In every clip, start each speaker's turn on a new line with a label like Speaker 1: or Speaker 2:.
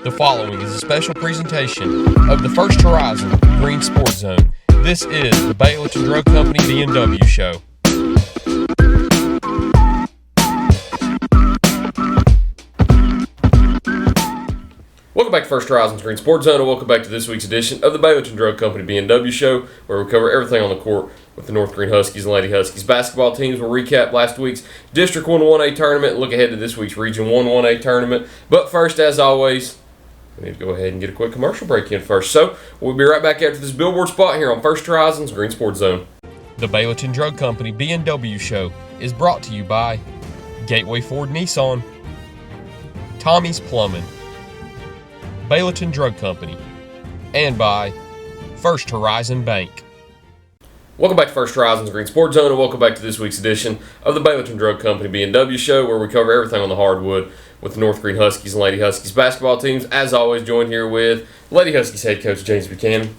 Speaker 1: The following is a special presentation of the First Horizon Green Sports Zone. This is the Baileyton Drug Company BNW show. Welcome back to First Horizon's Green Sports Zone, and welcome back to this week's edition of the Baileyton Drug Company BNW show, where we cover everything on the court with the North Green Huskies and Lady Huskies basketball teams. We'll recap last week's District 1 1A tournament and look ahead to this week's Region 1 1A tournament. But first, as always, we need to go ahead and get a quick commercial break in first. So we'll be right back after this billboard spot here on First Horizon's Green Sports Zone. The Baileyton Drug Company BNW show is brought to you by Gateway Ford Nissan, Tommy's Plumbing, Baileyton Drug Company, and by First Horizon Bank. Welcome back to First Horizon's Green Sports Zone, and welcome back to this week's edition of the Baileyton Drug Company B&W show, where we cover everything on the hardwood with the North Green Huskies and Lady Huskies basketball teams. As always, joined here with Lady Huskies head coach James Buchanan,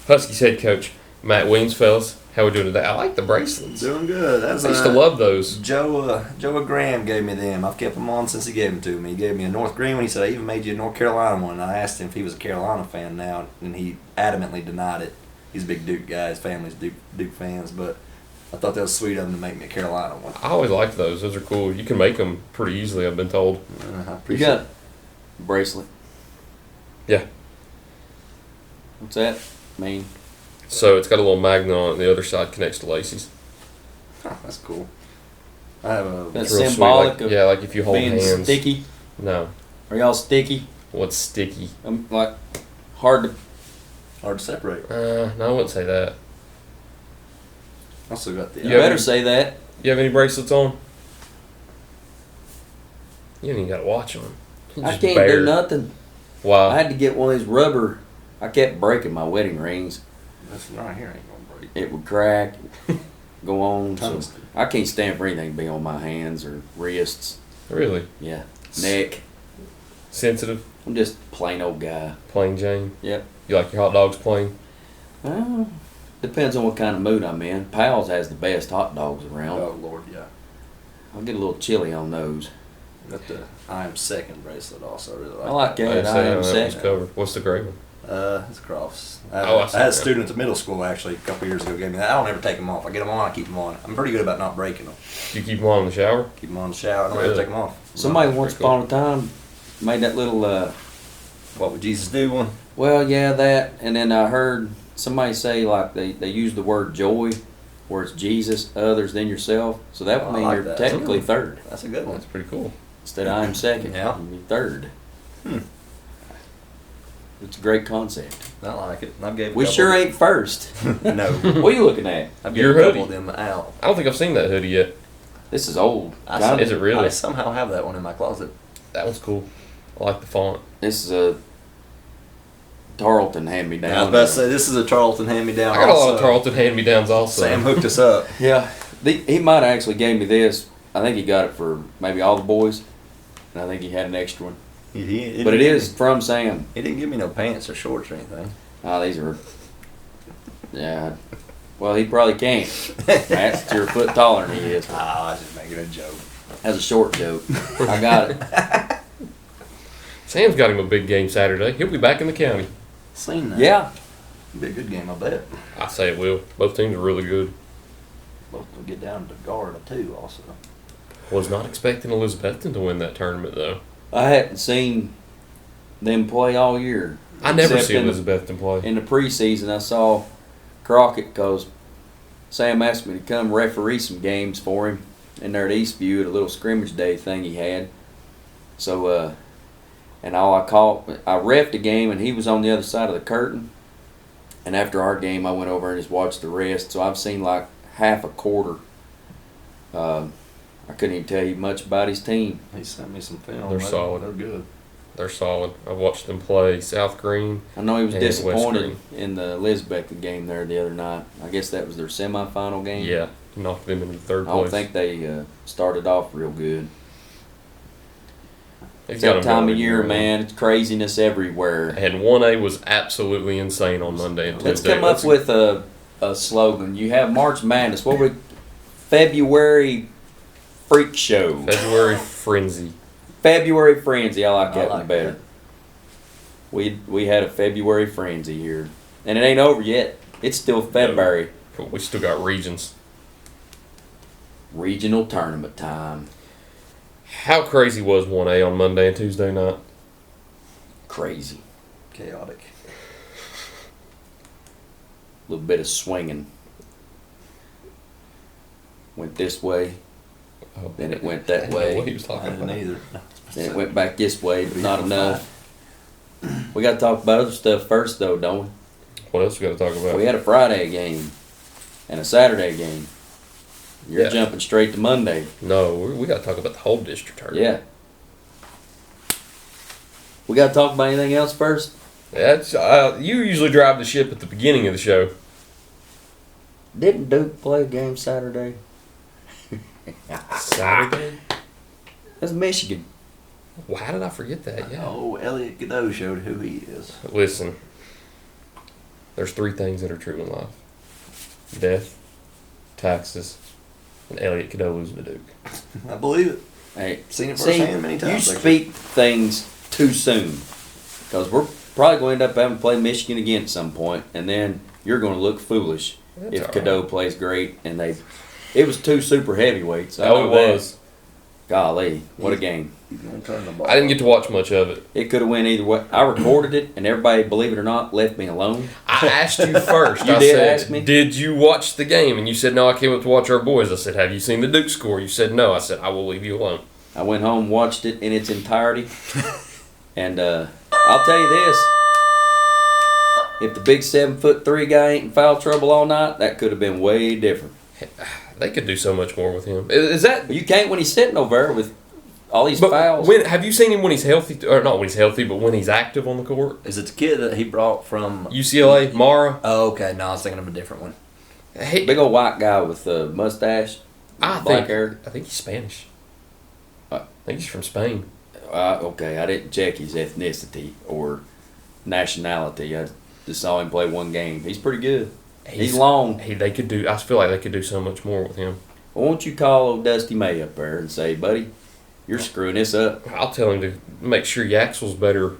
Speaker 1: Huskies head coach Matt Weems. Fellas, how we doing today? I like the bracelets.
Speaker 2: Doing good.
Speaker 1: I used to love those.
Speaker 2: Joe Graham gave me them. I've kept them on since he gave them to me. He gave me a North Green one. He said, I even made you a North Carolina one. And I asked him if he was a Carolina fan now, and he adamantly denied it. He's a big Duke guy. His family's Duke fans, but I thought that was sweet of him to make me a Carolina one.
Speaker 1: I always liked those. Those are cool. You can make them pretty easily, I've been told.
Speaker 2: I
Speaker 3: You
Speaker 2: appreciate
Speaker 3: got
Speaker 2: it.
Speaker 3: a bracelet.
Speaker 1: Yeah.
Speaker 3: What's that mean?
Speaker 1: So it's got a little magnet on it, and the other side connects to Lacey's.
Speaker 2: Huh, that's cool. I have a
Speaker 3: That's
Speaker 1: It's real
Speaker 3: symbolic
Speaker 1: sweet.
Speaker 3: of
Speaker 1: Like if you hold
Speaker 3: being
Speaker 1: hands.
Speaker 3: sticky.
Speaker 1: No.
Speaker 3: Are y'all sticky?
Speaker 1: What's sticky?
Speaker 3: Like hard to.
Speaker 2: hard to separate.
Speaker 1: No, I wouldn't say that.
Speaker 2: Also got the
Speaker 3: You
Speaker 1: Yeah.
Speaker 3: better say that.
Speaker 1: You have any bracelets on? You ain't even got a watch on. You
Speaker 3: I
Speaker 1: just
Speaker 3: can't
Speaker 1: bare.
Speaker 3: do nothing.
Speaker 1: Wow.
Speaker 3: I had to get one of these rubber. I kept breaking my wedding rings.
Speaker 2: This one right here ain't gonna break.
Speaker 3: It would crack, go on. So
Speaker 2: Tungsten.
Speaker 3: I can't stand for anything to be on my hands or wrists.
Speaker 1: Really?
Speaker 3: Yeah, neck.
Speaker 1: Sensitive?
Speaker 3: I'm just a plain old guy.
Speaker 1: Plain Jane?
Speaker 3: Yep.
Speaker 1: You like your hot dogs plain?
Speaker 3: Depends on what kind of mood I'm in. Pal's has the best hot dogs around.
Speaker 2: Oh Lord, yeah.
Speaker 3: I'll get a little chili on those.
Speaker 2: Got the I am second bracelet also. I really like.
Speaker 3: I like
Speaker 2: that.
Speaker 3: that. I am
Speaker 1: that one's
Speaker 3: second.
Speaker 1: covered. What's the gray one?
Speaker 2: It's Crofts.
Speaker 1: I
Speaker 2: I
Speaker 1: see
Speaker 2: had a
Speaker 1: that.
Speaker 2: student at middle school actually a couple years ago gave me that. I don't ever take them off. I get them on, I keep them on. I'm pretty good about not breaking them.
Speaker 1: You keep them on in the shower?
Speaker 2: Keep them on the shower. I don't
Speaker 1: Really?
Speaker 2: ever take them off.
Speaker 3: Somebody once
Speaker 1: pretty cool.
Speaker 3: upon a time made that little,
Speaker 2: What would Jesus do one?
Speaker 3: well, yeah, that. And then I heard somebody say, like, they use the word joy, where it's Jesus, others, then yourself. So that would
Speaker 2: Oh, I
Speaker 3: mean
Speaker 2: like
Speaker 3: you're
Speaker 2: that.
Speaker 3: technically third.
Speaker 2: That's a good one.
Speaker 1: That's pretty cool.
Speaker 3: Instead of I'm second,
Speaker 2: Yeah.
Speaker 3: you're third.
Speaker 2: Hmm.
Speaker 3: It's a great concept.
Speaker 2: I like it. I've gave. a
Speaker 3: We
Speaker 2: couple-
Speaker 3: sure ain't first.
Speaker 2: No.
Speaker 3: What are you looking at?
Speaker 2: I've
Speaker 1: Your
Speaker 2: given a couple
Speaker 1: hoodie.
Speaker 2: of them out.
Speaker 1: I don't think I've seen that hoodie yet.
Speaker 3: This is old.
Speaker 1: Is it really?
Speaker 2: I somehow have that one in my closet.
Speaker 1: That one's cool. I like the font.
Speaker 3: This is a Tarleton hand-me-down.
Speaker 2: I was about to say this is a Charlton hand-me-down.
Speaker 1: I got a lot of
Speaker 2: also.
Speaker 1: Tarleton hand-me-downs also.
Speaker 2: Sam hooked us up.
Speaker 3: Yeah, he might have actually gave me this. I think he got it for maybe all the boys, and I think he had an extra one. But it is from Sam.
Speaker 2: He didn't give me no pants or shorts or anything.
Speaker 3: Oh, these are. Yeah. Well, he probably can't. That's you're a foot taller than he is.
Speaker 2: I was just making a joke.
Speaker 3: That's a short joke. I got it.
Speaker 1: Sam's got him a big game Saturday. He'll be back in the county.
Speaker 2: Seen that?
Speaker 3: Yeah.
Speaker 2: Be a good game, I bet.
Speaker 1: I say it will. Both teams are really good.
Speaker 2: Both will get down to guard too, also.
Speaker 1: Was not expecting Elizabethton to win that tournament, though.
Speaker 3: I hadn't seen them play all year.
Speaker 1: I never
Speaker 3: Except
Speaker 1: see
Speaker 3: in the-
Speaker 1: Elizabethton play.
Speaker 3: In the preseason, I saw Crockett because Sam asked me to come referee some games for him in there at Eastview at a little scrimmage day thing he had. So, and I reffed a game, and he was on the other side of the curtain. And after our game, I went over and just watched the rest. So I've seen like half a quarter. I couldn't even tell you much about his team.
Speaker 2: He sent me some film.
Speaker 1: They're solid.
Speaker 2: They're good.
Speaker 1: They're solid. I watched them play South Green.
Speaker 3: I know he was
Speaker 1: And West
Speaker 3: disappointed
Speaker 1: Green.
Speaker 3: in the Elizabeth game there the other night. I guess that was their semifinal game.
Speaker 1: Yeah, knocked them into third
Speaker 3: I
Speaker 1: place.
Speaker 3: don't think they started off real good.
Speaker 1: They've
Speaker 3: It's
Speaker 1: got
Speaker 3: that
Speaker 1: them
Speaker 3: time of
Speaker 1: going
Speaker 3: year,
Speaker 1: really well.
Speaker 3: man. It's craziness everywhere.
Speaker 1: And 1A was absolutely insane on Monday and
Speaker 3: Let's
Speaker 1: Tuesday.
Speaker 3: come up with a slogan. You have March Madness. What would February Freak Show?
Speaker 1: February Frenzy.
Speaker 3: February Frenzy. I like that
Speaker 2: I
Speaker 3: one
Speaker 2: like
Speaker 3: better.
Speaker 2: that.
Speaker 3: We had a February frenzy here, and it ain't over yet. It's still February.
Speaker 1: But we still got regions.
Speaker 3: Regional tournament time.
Speaker 1: How crazy was 1A on Monday and Tuesday night?
Speaker 3: Crazy.
Speaker 2: Chaotic.
Speaker 3: A little bit of swinging. Went this way,
Speaker 1: Oh,
Speaker 3: then it went
Speaker 1: I
Speaker 3: that
Speaker 1: didn't know
Speaker 3: way,
Speaker 1: what he was
Speaker 2: I
Speaker 1: talking
Speaker 2: didn't
Speaker 1: about.
Speaker 2: either.
Speaker 3: then it went back this way, but not enough. We got to talk about other stuff first, though, don't we?
Speaker 1: What else we got to talk about?
Speaker 3: We had a Friday game and a Saturday game. You're
Speaker 1: Yeah.
Speaker 3: jumping straight to Monday.
Speaker 1: No, we got to talk about the whole district tournament.
Speaker 3: Yeah. We got to talk about anything else first?
Speaker 1: That's you usually drive the ship at the beginning of the show.
Speaker 3: Didn't Duke play a game Saturday?
Speaker 1: Saturday?
Speaker 3: That's Michigan.
Speaker 1: Well, how did I forget that? Yeah.
Speaker 2: Oh, Elliot Godot showed who he is.
Speaker 1: Listen, there's 3 things that are true in life: death, taxes, and Elliot Cadeau losing to Duke.
Speaker 2: I believe it.
Speaker 3: Hey,
Speaker 2: Seen it
Speaker 3: see,
Speaker 2: firsthand many times.
Speaker 3: you
Speaker 2: actually.
Speaker 3: speak things too soon. Because we're probably going to end up having to play Michigan again at some point, and then you're going to look foolish
Speaker 1: That's
Speaker 3: if
Speaker 1: all right.
Speaker 3: Cadeau plays great. And it was 2 super heavyweights. I
Speaker 1: Oh,
Speaker 3: know
Speaker 1: it
Speaker 3: that.
Speaker 1: was.
Speaker 3: Golly, what a game.
Speaker 2: He's gonna turn the ball.
Speaker 1: I didn't get to watch much of it.
Speaker 3: It could have went either way. I recorded it, and everybody, believe it or not, left me alone.
Speaker 1: I asked you first.
Speaker 3: You
Speaker 1: I
Speaker 3: did
Speaker 1: said,
Speaker 3: ask me?
Speaker 1: "Did you watch the game?" And you said, "No, I came up to watch our boys." I said, "Have you seen the Duke score?" You said, "No." I said, "I will leave you alone."
Speaker 3: I went home, watched it in its entirety, and I'll tell you this: if the big 7'3" guy ain't in foul trouble all night, that could have been way different.
Speaker 1: They could do so much more with him. Is that?
Speaker 3: But you can't when he's sitting over there with all these
Speaker 1: But
Speaker 3: fouls.
Speaker 1: when have you seen him when he's healthy, or not when he's healthy, but when he's active on the court?
Speaker 2: Is it the kid that he brought from
Speaker 1: UCLA, Mara.
Speaker 2: Oh, okay. No, I was thinking of a different one.
Speaker 1: Hey,
Speaker 3: Big old white guy with a mustache,
Speaker 1: I
Speaker 3: black
Speaker 1: think
Speaker 3: hair.
Speaker 1: he's Spanish.
Speaker 3: Uh,
Speaker 1: I think he's from Spain.
Speaker 3: Okay, I didn't check his ethnicity or nationality. I just saw him play one game. He's pretty good. He's long.
Speaker 1: They could do. I feel like they could do so much more with him.
Speaker 3: Well, won't you call old Dusty May up there and say, buddy, you're screwing this up?
Speaker 1: I'll tell him to make sure Yaxel's better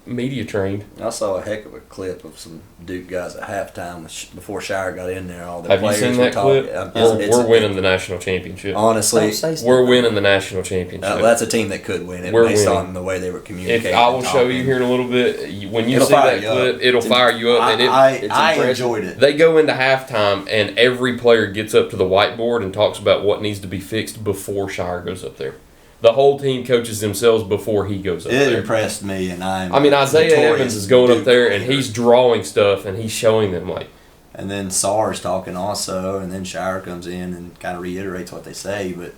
Speaker 1: media trained.
Speaker 2: I saw a heck of a clip of some Duke guys at halftime before Shire got in there. All the
Speaker 1: Have you
Speaker 2: players
Speaker 1: seen
Speaker 2: were
Speaker 1: that
Speaker 2: talking.
Speaker 1: clip?
Speaker 2: It's-
Speaker 1: We're winning the national championship.
Speaker 2: Honestly,
Speaker 3: Don't say stuff
Speaker 1: We're
Speaker 3: like
Speaker 1: winning the national championship.
Speaker 2: that's a team that could win it
Speaker 1: We're
Speaker 2: based
Speaker 1: winning.
Speaker 2: on the way they were communicating.
Speaker 1: If I will
Speaker 2: and
Speaker 1: show
Speaker 2: talking.
Speaker 1: you here in a little bit, when you
Speaker 2: It'll
Speaker 1: see
Speaker 2: fire
Speaker 1: that
Speaker 2: you up.
Speaker 1: clip, it'll fire you up. And
Speaker 2: I
Speaker 3: it's
Speaker 2: impressive.
Speaker 3: impressive.
Speaker 2: enjoyed it.
Speaker 1: they go into halftime, and every player gets up to the whiteboard and talks about what needs to be fixed before Shire goes up there. The whole team coaches themselves before he goes up
Speaker 2: It
Speaker 1: there.
Speaker 2: impressed me, and
Speaker 1: I mean, Isaiah Evans is going up there, and he's drawing stuff, and he's showing them, like,
Speaker 2: And then SAR's talking also, and then Shire comes in and kind of reiterates what they say. But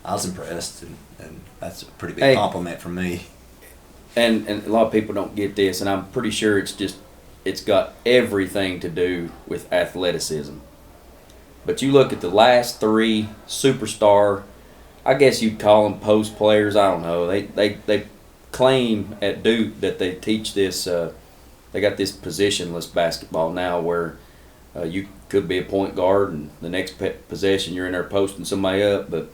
Speaker 2: I was impressed, and that's a pretty big
Speaker 3: Hey.
Speaker 2: compliment from me.
Speaker 3: And a lot of people don't get this, and I'm pretty sure it's got everything to do with athleticism. But you look at the last 3 superstar, I guess you'd call them post players. I don't know. They claim at Duke that they teach this. They got this positionless basketball now, where you could be a point guard, and the next possession you're in there posting somebody up. But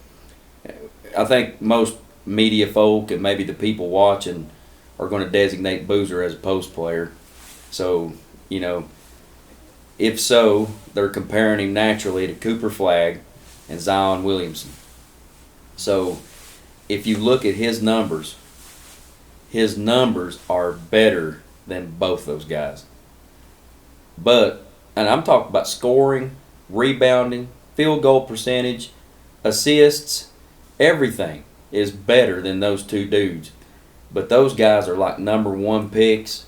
Speaker 3: I think most media folk and maybe the people watching are going to designate Boozer as a post player. So, if so, they're comparing him naturally to Cooper Flagg and Zion Williamson. So, if you look at his numbers are better than both those guys. But, and I'm talking about scoring, rebounding, field goal percentage, assists, everything is better than those 2 dudes. But those guys are like number 1 picks,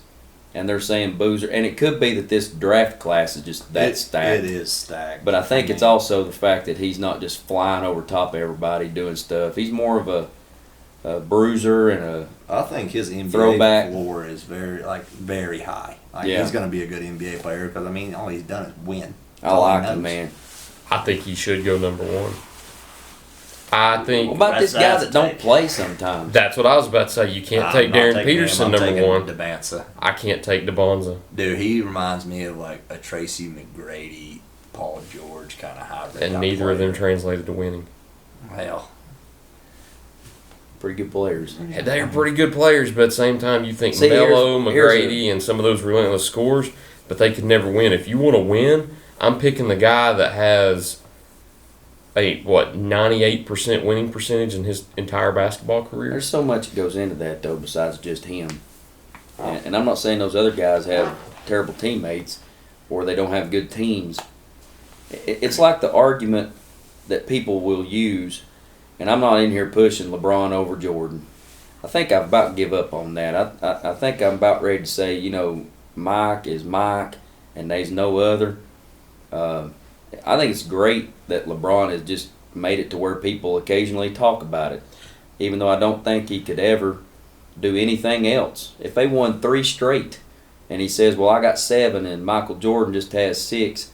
Speaker 3: and they're saying Boozer. And it could be that this draft class is just that stacked.
Speaker 2: It is stacked.
Speaker 3: But I think it's also the fact that he's not just flying over top of everybody doing stuff. He's more of a bruiser and
Speaker 2: I think his NBA
Speaker 3: Throwback.
Speaker 2: floor is very high.
Speaker 3: Yeah.
Speaker 2: He's going to be a good NBA player because all he's done is win.
Speaker 3: I
Speaker 2: All he
Speaker 3: like him,
Speaker 2: knows.
Speaker 3: man.
Speaker 1: I think he should go number 1. I think
Speaker 3: What about this guy
Speaker 2: That's
Speaker 3: that don't
Speaker 2: take.
Speaker 3: play sometimes?
Speaker 1: that's what I was about to say. You can't take Darren Peterson number 1.
Speaker 2: DeBanza.
Speaker 1: I can't take DeBonza.
Speaker 2: Dude, he reminds me of like a Tracy McGrady, Paul George kind of hybrid.
Speaker 1: And
Speaker 2: type
Speaker 1: neither of them
Speaker 2: player.
Speaker 1: translated to winning.
Speaker 2: Well,
Speaker 3: pretty good players.
Speaker 1: And they are pretty good players, but at the same time, you think
Speaker 3: See,
Speaker 1: Melo,
Speaker 3: here's
Speaker 1: McGrady, and some of those relentless scores, but they could never win. If you want to win, I'm picking the guy that has a 98% winning percentage in his entire basketball career.
Speaker 3: There's so much that goes into that, though, besides just him. And I'm not saying those other guys have terrible teammates or they don't have good teams. It's like the argument that people will use, and I'm not in here pushing LeBron over Jordan. I think I've about give up on that. I think I'm about ready to say, you know, Mike is Mike, and there's no other. I think it's great that LeBron has just made it to where people occasionally talk about it, even though I don't think he could ever do anything else. If they won 3 straight, and he says, well, I got 7 and Michael Jordan just has 6,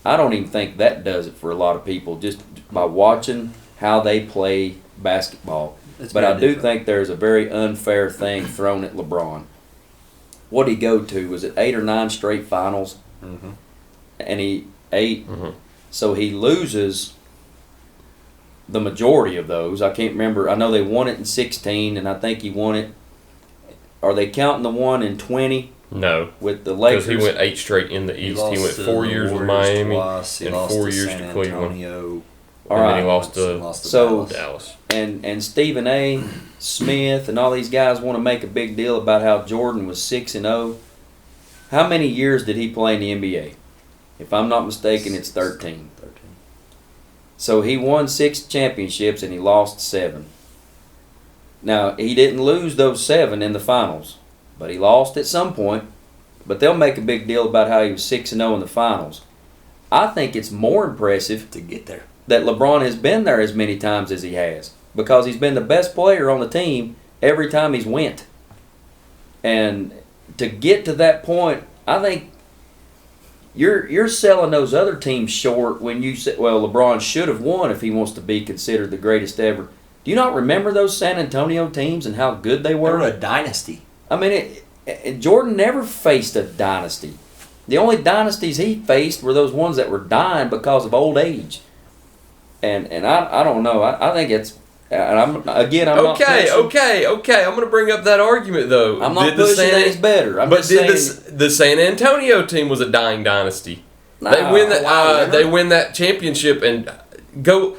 Speaker 3: I don't even think that does it for a lot of people just by watching how they play basketball. But I do think there's a very unfair thing thrown at LeBron. What did he go to? Was it 8 or 9 straight finals?
Speaker 2: Mm-hmm.
Speaker 3: And he 8.
Speaker 1: Mm-hmm.
Speaker 3: So he loses the majority of those. I can't remember. I know they won it in 16, and I think he won it. Are they counting the one in 20?
Speaker 1: No.
Speaker 3: With the Lakers?
Speaker 1: Because he went 8 straight in the East. He went 4 years with Miami and 4 years to Cleveland.
Speaker 3: All
Speaker 1: and
Speaker 3: right.
Speaker 1: then he lost to Dallas.
Speaker 3: And Stephen A. Smith and all these guys want to make a big deal about how Jordan was 6-0. How many years did he play in the NBA? If I'm not mistaken, it's 13. So he won 6 championships and he lost 7. Now, he didn't lose those 7 in the finals, but he lost at some point. But they'll make a big deal about how he was 6-0 in the finals. I think it's more impressive
Speaker 2: to get there
Speaker 3: that LeBron has been there as many times as he has, because he's been the best player on the team every time he's went. And to get to that point, I think you're selling those other teams short when you say, well, LeBron should have won if he wants to be considered the greatest ever. Do you not remember those San Antonio teams and how good they were?
Speaker 2: They were a dynasty.
Speaker 3: I mean, Jordan never faced a dynasty. The only dynasties he faced were those ones that were dying because of old age. And I don't know. I think it's. And I'm not pushing.
Speaker 1: Okay. I'm going to bring up that argument though.
Speaker 3: I'm not pushing that he's better. I'm just saying
Speaker 1: the San Antonio team was a dying dynasty.
Speaker 3: Nah,
Speaker 1: they win that championship and go.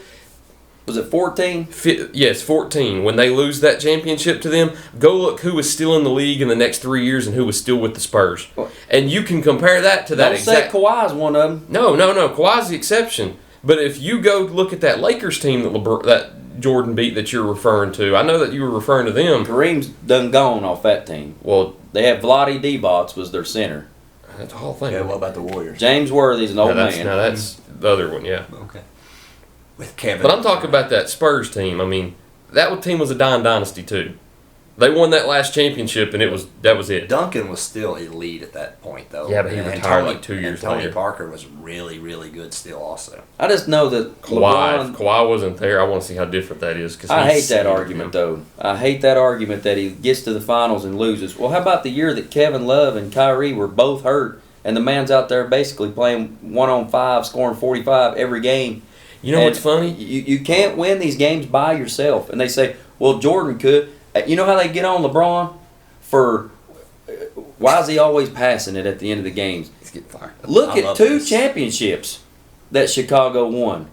Speaker 3: Was it 14?
Speaker 1: Yes, 14. When they lose that championship to them, go look who was still in the league in the next 3 years and who was still with the Spurs. And you can compare that to that exact.
Speaker 3: Don't say Kawhi's one of them.
Speaker 1: No. Kawhi's the exception. But if you go look at that Lakers team that Jordan beat that you're referring to, I know that you were referring to them.
Speaker 3: Kareem's done gone off that team.
Speaker 1: Well,
Speaker 3: they had Vlade Divac was their center.
Speaker 1: That's the whole thing.
Speaker 2: Yeah, what about the Warriors?
Speaker 3: James Worthy's an old man.
Speaker 1: Now that's the other one, yeah.
Speaker 2: Okay. With Kevin.
Speaker 1: But I'm talking about that Spurs team. I mean, that team was a dying dynasty too. They won that last championship, and that was it.
Speaker 2: Duncan was still elite at that point, though.
Speaker 1: Yeah, but he retired like 2 years
Speaker 2: Tony
Speaker 1: later.
Speaker 2: Parker was really, really good still also.
Speaker 3: I just know that
Speaker 1: Kawhi wasn't there. I want to see how different that is.
Speaker 3: I hate that argument, though. I hate that argument that he gets to the finals and loses. Well, how about the year that Kevin Love and Kyrie were both hurt, and the man's out there basically playing 1-on-5, scoring 45 every game?
Speaker 1: You know what's funny?
Speaker 3: You can't win these games by yourself. And they say, well, Jordan could. You know how they get on LeBron for why is he always passing it at the end of the games?
Speaker 2: He's getting fired.
Speaker 3: Look at 2 championships that Chicago won.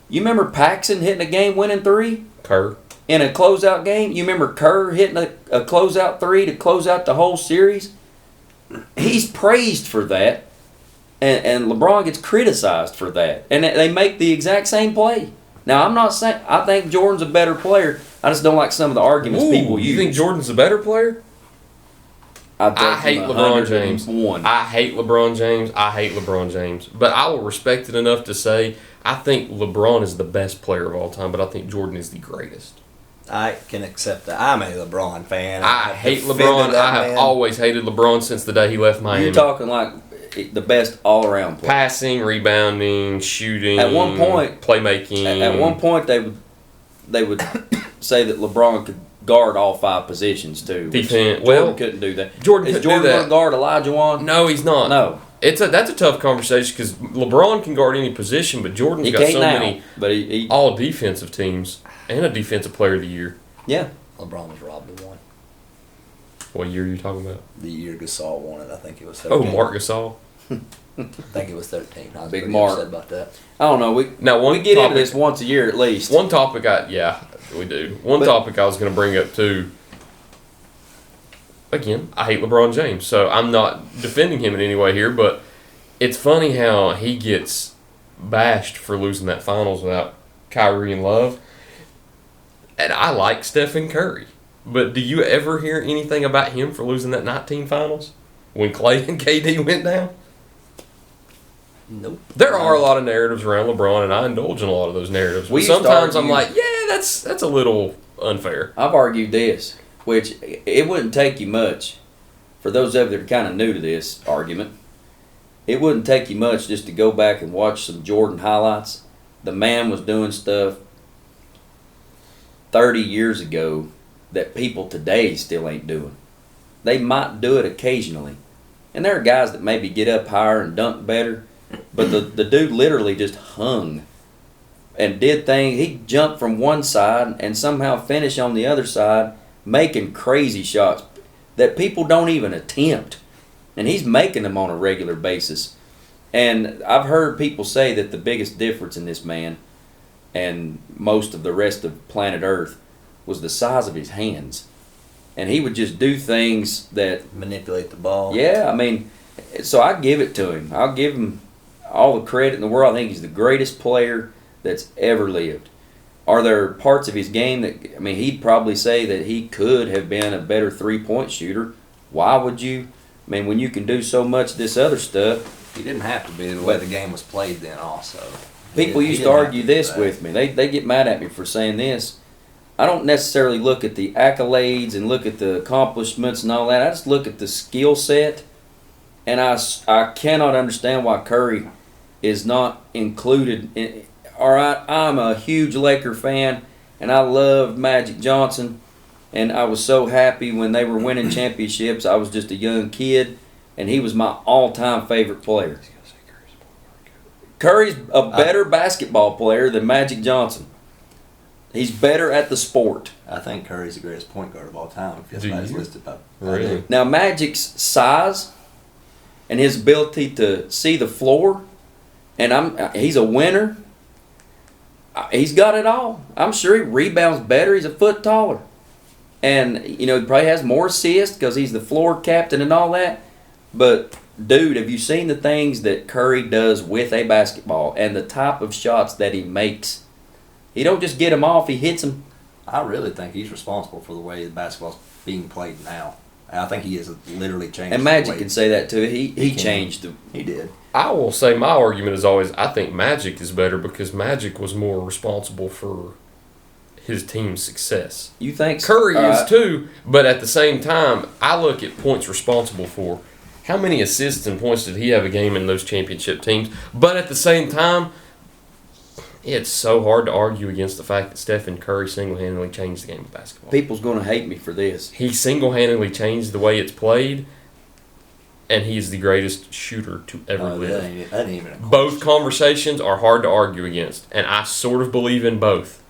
Speaker 3: You remember Paxson hitting a game-winning 3?
Speaker 1: Kerr.
Speaker 3: In a closeout game? You remember Kerr hitting a closeout 3 to close out the whole series? He's praised for that, and LeBron gets criticized for that. And they make the exact same play. Now, I'm not saying I think Jordan's a better player. I just don't like some of the arguments people use.
Speaker 1: You think Jordan's a better player? I hate LeBron James. I hate LeBron James. But I will respect it enough to say I think LeBron is the best player of all time, but I think Jordan is the greatest.
Speaker 2: I can accept that. I'm a LeBron fan.
Speaker 1: I hate LeBron. I have always hated LeBron since the day he left Miami.
Speaker 3: You're talking like the best all-around player.
Speaker 1: Passing, rebounding, shooting.
Speaker 3: At one point,
Speaker 1: playmaking.
Speaker 3: At one point, they would say that LeBron could guard all 5 positions too.
Speaker 1: Defense.
Speaker 3: Jordan couldn't do that.
Speaker 1: Is
Speaker 3: Jordan
Speaker 1: going
Speaker 3: to guard Olajuwon?
Speaker 1: No, he's not.
Speaker 3: No.
Speaker 1: That's a tough conversation because LeBron can guard any position, but Jordan's got so many
Speaker 3: but he
Speaker 1: all defensive teams and a defensive player of the year.
Speaker 3: Yeah.
Speaker 2: LeBron was robbed of one.
Speaker 1: What year are you talking about?
Speaker 2: The year Gasol won it, I think it was 13.
Speaker 1: Oh, Mark Gasol.
Speaker 2: I think it was 13. I was
Speaker 3: Big
Speaker 2: pretty
Speaker 3: Mark.
Speaker 2: upset about that.
Speaker 3: I don't know. We get into this once a year at least.
Speaker 1: One topic we do. One topic I was going to bring up too. Again, I hate LeBron James, so I'm not defending him in any way here, but it's funny how he gets bashed for losing that finals without Kyrie and Love. And I like Stephen Curry. But do you ever hear anything about him for losing that 19 finals when Clay and KD went down?
Speaker 2: Nope.
Speaker 1: There are a lot of narratives around LeBron, and I indulge in a lot of those narratives. But
Speaker 3: We used to
Speaker 1: sometimes I'm
Speaker 3: argue-
Speaker 1: like, yeah, that's a little unfair.
Speaker 3: I've argued this, which it wouldn't take you much. For those of you that are kind of new to this argument, it wouldn't take you much just to go back and watch some Jordan highlights. The man was doing stuff 30 years ago that people today still ain't doing. They might do it occasionally. And there are guys that maybe get up higher and dunk better, but the dude literally just hung and did things. He jumped from one side and somehow finished on the other side, making crazy shots that people don't even attempt. And he's making them on a regular basis. And I've heard people say that the biggest difference in this man and most of the rest of planet Earth was the size of his hands. And he would just do things that...
Speaker 2: Manipulate the ball.
Speaker 3: Yeah, I mean, so I give it to him. I'll give him all the credit in the world. I think he's the greatest player that's ever lived. Are there parts of his game that... I mean, he'd probably say that he could have been a better three-point shooter. Why would you? I mean, when you can do so much of this other stuff...
Speaker 2: He didn't have to be the way the game was played then also.
Speaker 3: People
Speaker 2: He
Speaker 3: used to
Speaker 2: didn't have
Speaker 3: argue
Speaker 2: do
Speaker 3: this
Speaker 2: that.
Speaker 3: with me. They get mad at me for saying this. I don't necessarily look at the accolades and look at the accomplishments and all that. I just look at the skill set. And I cannot understand why Curry is not included. All right, I'm a huge Laker fan, and I loved Magic Johnson. And I was so happy when they were winning championships. I was just a young kid, and he was my all-time favorite player. Curry's a better basketball player than Magic Johnson. He's better at the sport.
Speaker 2: I think Curry's the greatest point guard of all time. If
Speaker 1: Do
Speaker 2: that's
Speaker 1: you?
Speaker 2: listed up.
Speaker 1: Really?
Speaker 3: Now, Magic's size and his ability to see the floor, and he's a winner. He's got it all. I'm sure he rebounds better. He's a foot taller. And, he probably has more assists because he's the floor captain and all that. But, dude, have you seen the things that Curry does with a basketball and the type of shots that he makes? He don't just get them off, he hits them.
Speaker 2: I really think he's responsible for the way the basketball's being played now. I think he has literally changed.
Speaker 3: And
Speaker 2: the
Speaker 3: Magic
Speaker 2: way-
Speaker 3: can say that too. He
Speaker 2: can.
Speaker 3: changed them.
Speaker 2: He did.
Speaker 1: I will say my argument is always I think Magic is better because Magic was more responsible for his team's success.
Speaker 3: You think
Speaker 1: Curry
Speaker 3: all
Speaker 1: is
Speaker 3: right.
Speaker 1: too, but at the same time, I look at points responsible for. How many assists and points did he have a game in those championship teams? But at the same time, it's so hard to argue against the fact that Stephen Curry single-handedly changed the game of basketball.
Speaker 3: People's going to hate me for this.
Speaker 1: He single-handedly changed the way it's played, and he's the greatest shooter to ever
Speaker 2: That
Speaker 1: live.
Speaker 2: ain't even a
Speaker 1: Both conversations are hard to argue against, and I sort of believe in both.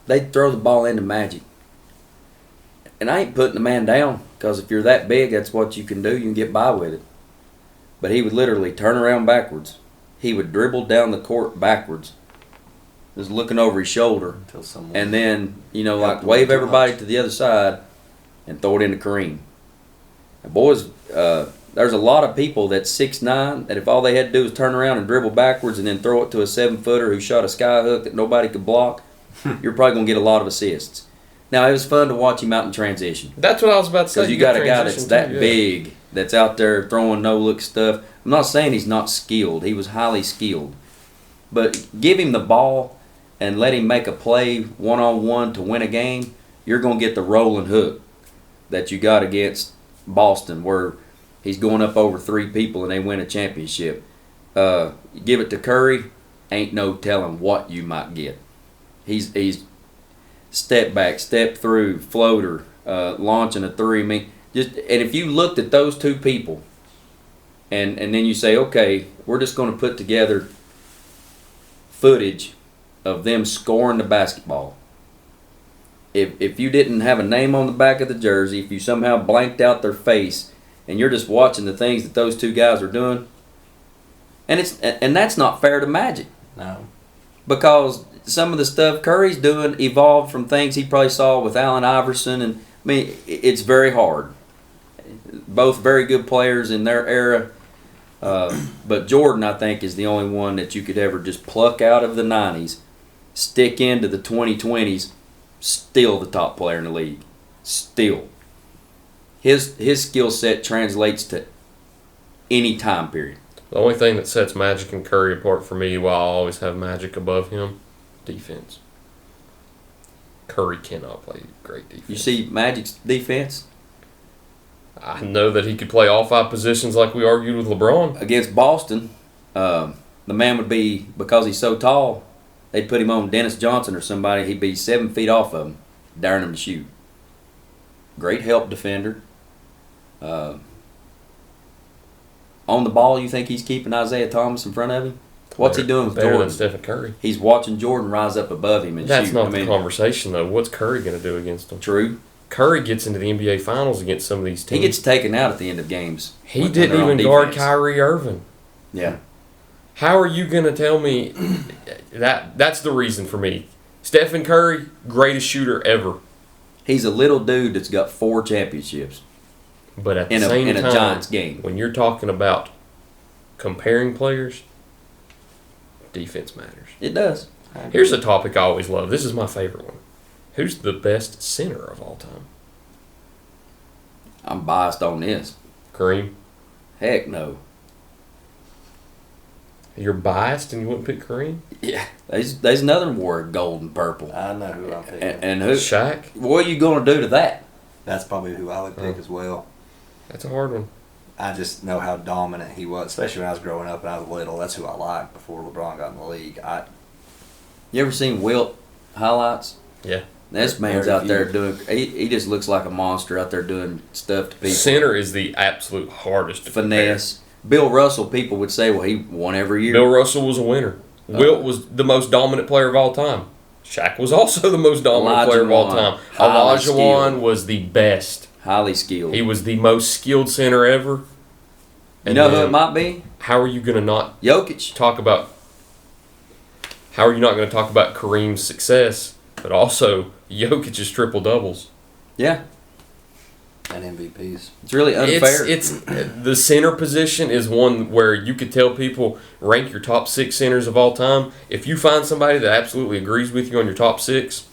Speaker 3: They throw the ball into Magic. And I ain't putting the man down because if you're that big, that's what you can do. You can get by with it. But he would literally turn around backwards. He would dribble down the court backwards, just looking over his shoulder.
Speaker 2: until someone.
Speaker 3: And then, like
Speaker 2: to
Speaker 3: wave
Speaker 2: too
Speaker 3: everybody
Speaker 2: much.
Speaker 3: to the other side and throw it into Kareem. And boys, there's a lot of people that's 6'9", that if all they had to do was turn around and dribble backwards and then throw it to a 7-footer who shot a sky hook that nobody could block, you're probably going to get a lot of assists. Now, it was fun to watch him out in transition.
Speaker 1: That's what I was about to say.
Speaker 3: Because you got a guy that's
Speaker 1: transition
Speaker 3: that
Speaker 1: too, yeah.
Speaker 3: big, that's out there throwing no-look stuff. I'm not saying he's not skilled. He was highly skilled. But give him the ball and let him make a play one-on-one to win a game, you're going to get the rolling hook that you got against Boston where he's going up over 3 people and they win a championship. Give it to Curry, ain't no telling what you might get. He's step back, step through, floater, launching a three. I mean, and if you looked at those two people, and then you say, okay, we're just going to put together footage of them scoring the basketball. if you didn't have a name on the back of the jersey, if you somehow blanked out their face, and you're just watching the things that those two guys are doing, and that's not fair to Magic.
Speaker 2: No.
Speaker 3: Because some of the stuff Curry's doing evolved from things he probably saw with Allen Iverson, and I mean, it's very hard. Both very good players in their era, but Jordan, I think, is the only one that you could ever just pluck out of the 90s, stick into the 2020s, still the top player in the league. Still. His skill set translates to any time period.
Speaker 1: The only thing that sets Magic and Curry apart for me, while I always have Magic above him, defense. Curry cannot play great defense.
Speaker 3: You see Magic's defense?
Speaker 1: I know that he could play all 5 positions like we argued with LeBron.
Speaker 3: Against Boston, the man would be, because he's so tall, they'd put him on Dennis Johnson or somebody, he'd be 7 feet off of him, daring him to shoot. Great help defender. On the ball, you think he's keeping Isaiah Thomas in front of him? What's he doing with
Speaker 1: better
Speaker 3: Jordan?
Speaker 1: than Stephen Curry.
Speaker 3: He's watching Jordan rise up above him and
Speaker 1: That's
Speaker 3: shoot.
Speaker 1: not the conversation, though. What's Curry going to do against him?
Speaker 3: True.
Speaker 1: Curry gets into the NBA Finals against some of these teams.
Speaker 3: He gets taken out at the end of games.
Speaker 1: He
Speaker 3: when
Speaker 1: didn't
Speaker 3: they're on
Speaker 1: even guard
Speaker 3: defense.
Speaker 1: Kyrie Irving.
Speaker 3: Yeah.
Speaker 1: How are you going to tell me that's the reason for me? Stephen Curry, greatest shooter ever.
Speaker 3: He's a little dude that's got 4 championships
Speaker 1: But at the
Speaker 3: in
Speaker 1: same
Speaker 3: a
Speaker 1: time,
Speaker 3: Giants game.
Speaker 1: when you're talking about comparing players, defense matters.
Speaker 3: It does.
Speaker 1: Here's a topic I always love. This is my favorite one. Who's the best center of all time?
Speaker 3: I'm biased on this.
Speaker 1: Kareem?
Speaker 3: Heck no.
Speaker 1: You're biased and you wouldn't pick Kareem?
Speaker 3: Yeah. There's another war of gold and purple.
Speaker 2: I know who I'm picking.
Speaker 3: And who?
Speaker 1: Shaq?
Speaker 3: What are you going to do to that?
Speaker 2: That's probably who I would pick as well.
Speaker 1: That's a hard one.
Speaker 2: I just know how dominant he was, especially when I was growing up and I was little. That's who I liked before LeBron got in the league.
Speaker 3: You ever seen Wilt highlights?
Speaker 1: Yeah.
Speaker 3: This man's out there doing. He just looks like a monster out there doing stuff to people.
Speaker 1: Center is the absolute hardest to
Speaker 3: Finesse. Bill Russell, people would say, well, he won every year.
Speaker 1: Bill Russell was a winner. Wilt was the most dominant player of all time. Shaq was also the most dominant player of all time. Olajuwon was the best.
Speaker 3: Highly skilled.
Speaker 1: He was the most skilled center ever.
Speaker 3: You know who it might be?
Speaker 1: How are you going to not
Speaker 3: Jokic.
Speaker 1: talk about? How are you not going to talk about Kareem's success, but also Jokic's triple doubles?
Speaker 3: Yeah.
Speaker 2: And MVPs.
Speaker 3: It's really unfair.
Speaker 1: It's the center position is one where you could tell people rank your top 6 centers of all time. If you find somebody that absolutely agrees with you on your top 6,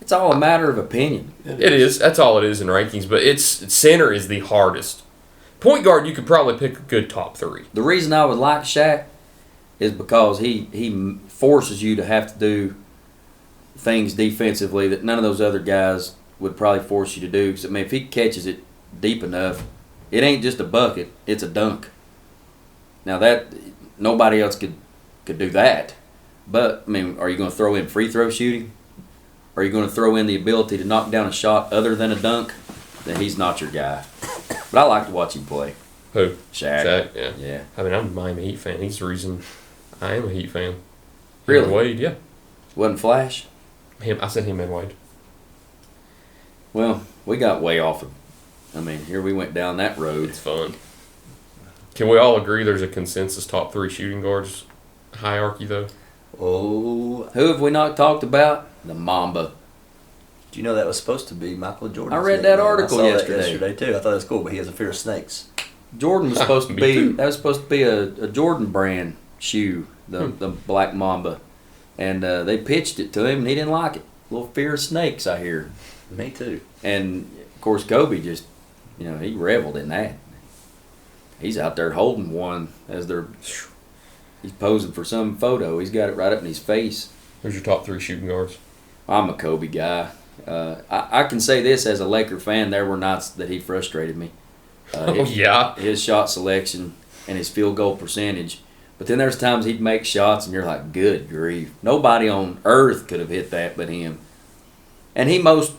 Speaker 3: it's all a matter of opinion.
Speaker 1: it is. That's all it is in rankings. But center is the hardest. Point guard, you could probably pick a good top 3.
Speaker 3: The reason I would like Shaq is because he forces you to have to do things defensively that none of those other guys would probably force you to do. Because, I mean, if he catches it deep enough, it ain't just a bucket, it's a dunk. Now, that nobody else could do that. But, I mean, are you going to throw in free throw shooting? Are you going to throw in the ability to knock down a shot other than a dunk? Then he's not your guy. But I like to watch him play.
Speaker 1: Who?
Speaker 3: Shaq.
Speaker 1: Yeah.
Speaker 3: Yeah.
Speaker 1: I mean, I'm a Miami Heat fan. He's the reason I am a Heat fan.
Speaker 3: Really?
Speaker 1: Him and Wade, yeah.
Speaker 3: Wasn't Flash?
Speaker 1: I said him and Wade.
Speaker 3: Well, we got way off of. I mean, here we went down that road.
Speaker 1: It's fun. Can we all agree there's a consensus top 3 shooting guards hierarchy, though?
Speaker 2: Oh.
Speaker 3: Who have we not talked about? The Mamba.
Speaker 2: Do you know that was supposed to be Michael Jordan?
Speaker 3: I read that article yesterday.
Speaker 2: Yesterday too. I thought it was cool, but he has a fear of snakes.
Speaker 3: Jordan was supposed to
Speaker 1: Me
Speaker 3: be.
Speaker 1: too.
Speaker 3: That was supposed to be a Jordan brand shoe, the Black Mamba, and they pitched it to him, and he didn't like it. A little fear of snakes, I hear.
Speaker 2: Me too.
Speaker 3: And of course, Kobe just, he reveled in that. He's out there holding one as he's posing for some photo. He's got it right up in his face.
Speaker 1: Who's your top 3 shooting guards?
Speaker 3: I'm a Kobe guy. I can say this as a Laker fan: there were nights that he frustrated me.
Speaker 1: Yeah.
Speaker 3: His shot selection and his field goal percentage. But then there's times he'd make shots and you're like, good grief. Nobody on earth could have hit that but him. And he most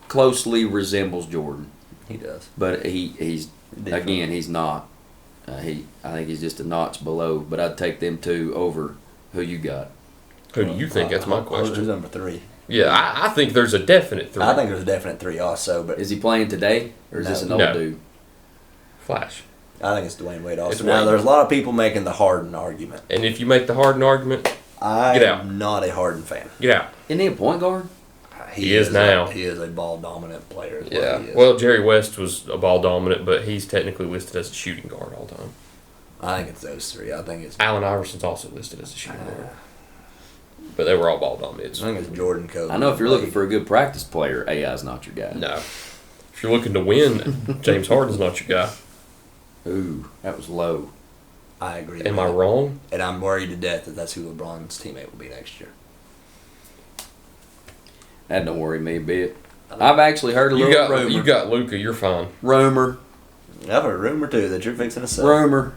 Speaker 3: closely resembles Jordan.
Speaker 2: He does.
Speaker 3: But he's again, he's not. I think he's just a notch below. But I'd take them two over who you got.
Speaker 1: Who do you think? That's my question.
Speaker 2: Who's number 3?
Speaker 1: Yeah, I think there's a definite 3.
Speaker 2: I think there's a definite 3 also, but
Speaker 3: Is he playing today, or is this an old
Speaker 1: No.
Speaker 3: dude?
Speaker 1: Flash.
Speaker 2: I think it's Dwayne Wade also.
Speaker 1: It's
Speaker 2: Now,
Speaker 1: Wade.
Speaker 2: there's a lot of people making the Harden argument.
Speaker 1: And if you make the Harden argument,
Speaker 2: I
Speaker 1: Get out.
Speaker 2: am not a Harden fan.
Speaker 1: get out.
Speaker 3: Isn't he a point guard?
Speaker 1: He is now.
Speaker 2: He is a ball dominant player. Is
Speaker 1: Yeah.
Speaker 2: What he is.
Speaker 1: Well, Jerry West was a ball dominant, but he's technically listed as a shooting guard all the time.
Speaker 2: I think it's those 3. I think it's.
Speaker 1: Allen Iverson's also listed as a shooting guard. But they were all ball dominants.
Speaker 2: I think it's Jordan Kobe.
Speaker 3: I know if you're looking for a good practice player, AI's not your guy.
Speaker 1: No. If you're looking to win, James Harden's not your guy.
Speaker 3: Ooh, that was low.
Speaker 2: I agree.
Speaker 1: Am
Speaker 2: with
Speaker 1: I
Speaker 2: it.
Speaker 1: wrong?
Speaker 2: And I'm worried to death that that's who LeBron's teammate will be next year.
Speaker 3: That don't worry me a bit. I've actually heard a little rumor.
Speaker 1: You got Luka. You're fine.
Speaker 3: Rumor.
Speaker 2: I've heard a rumor too that you're fixing to sell.
Speaker 3: Rumor.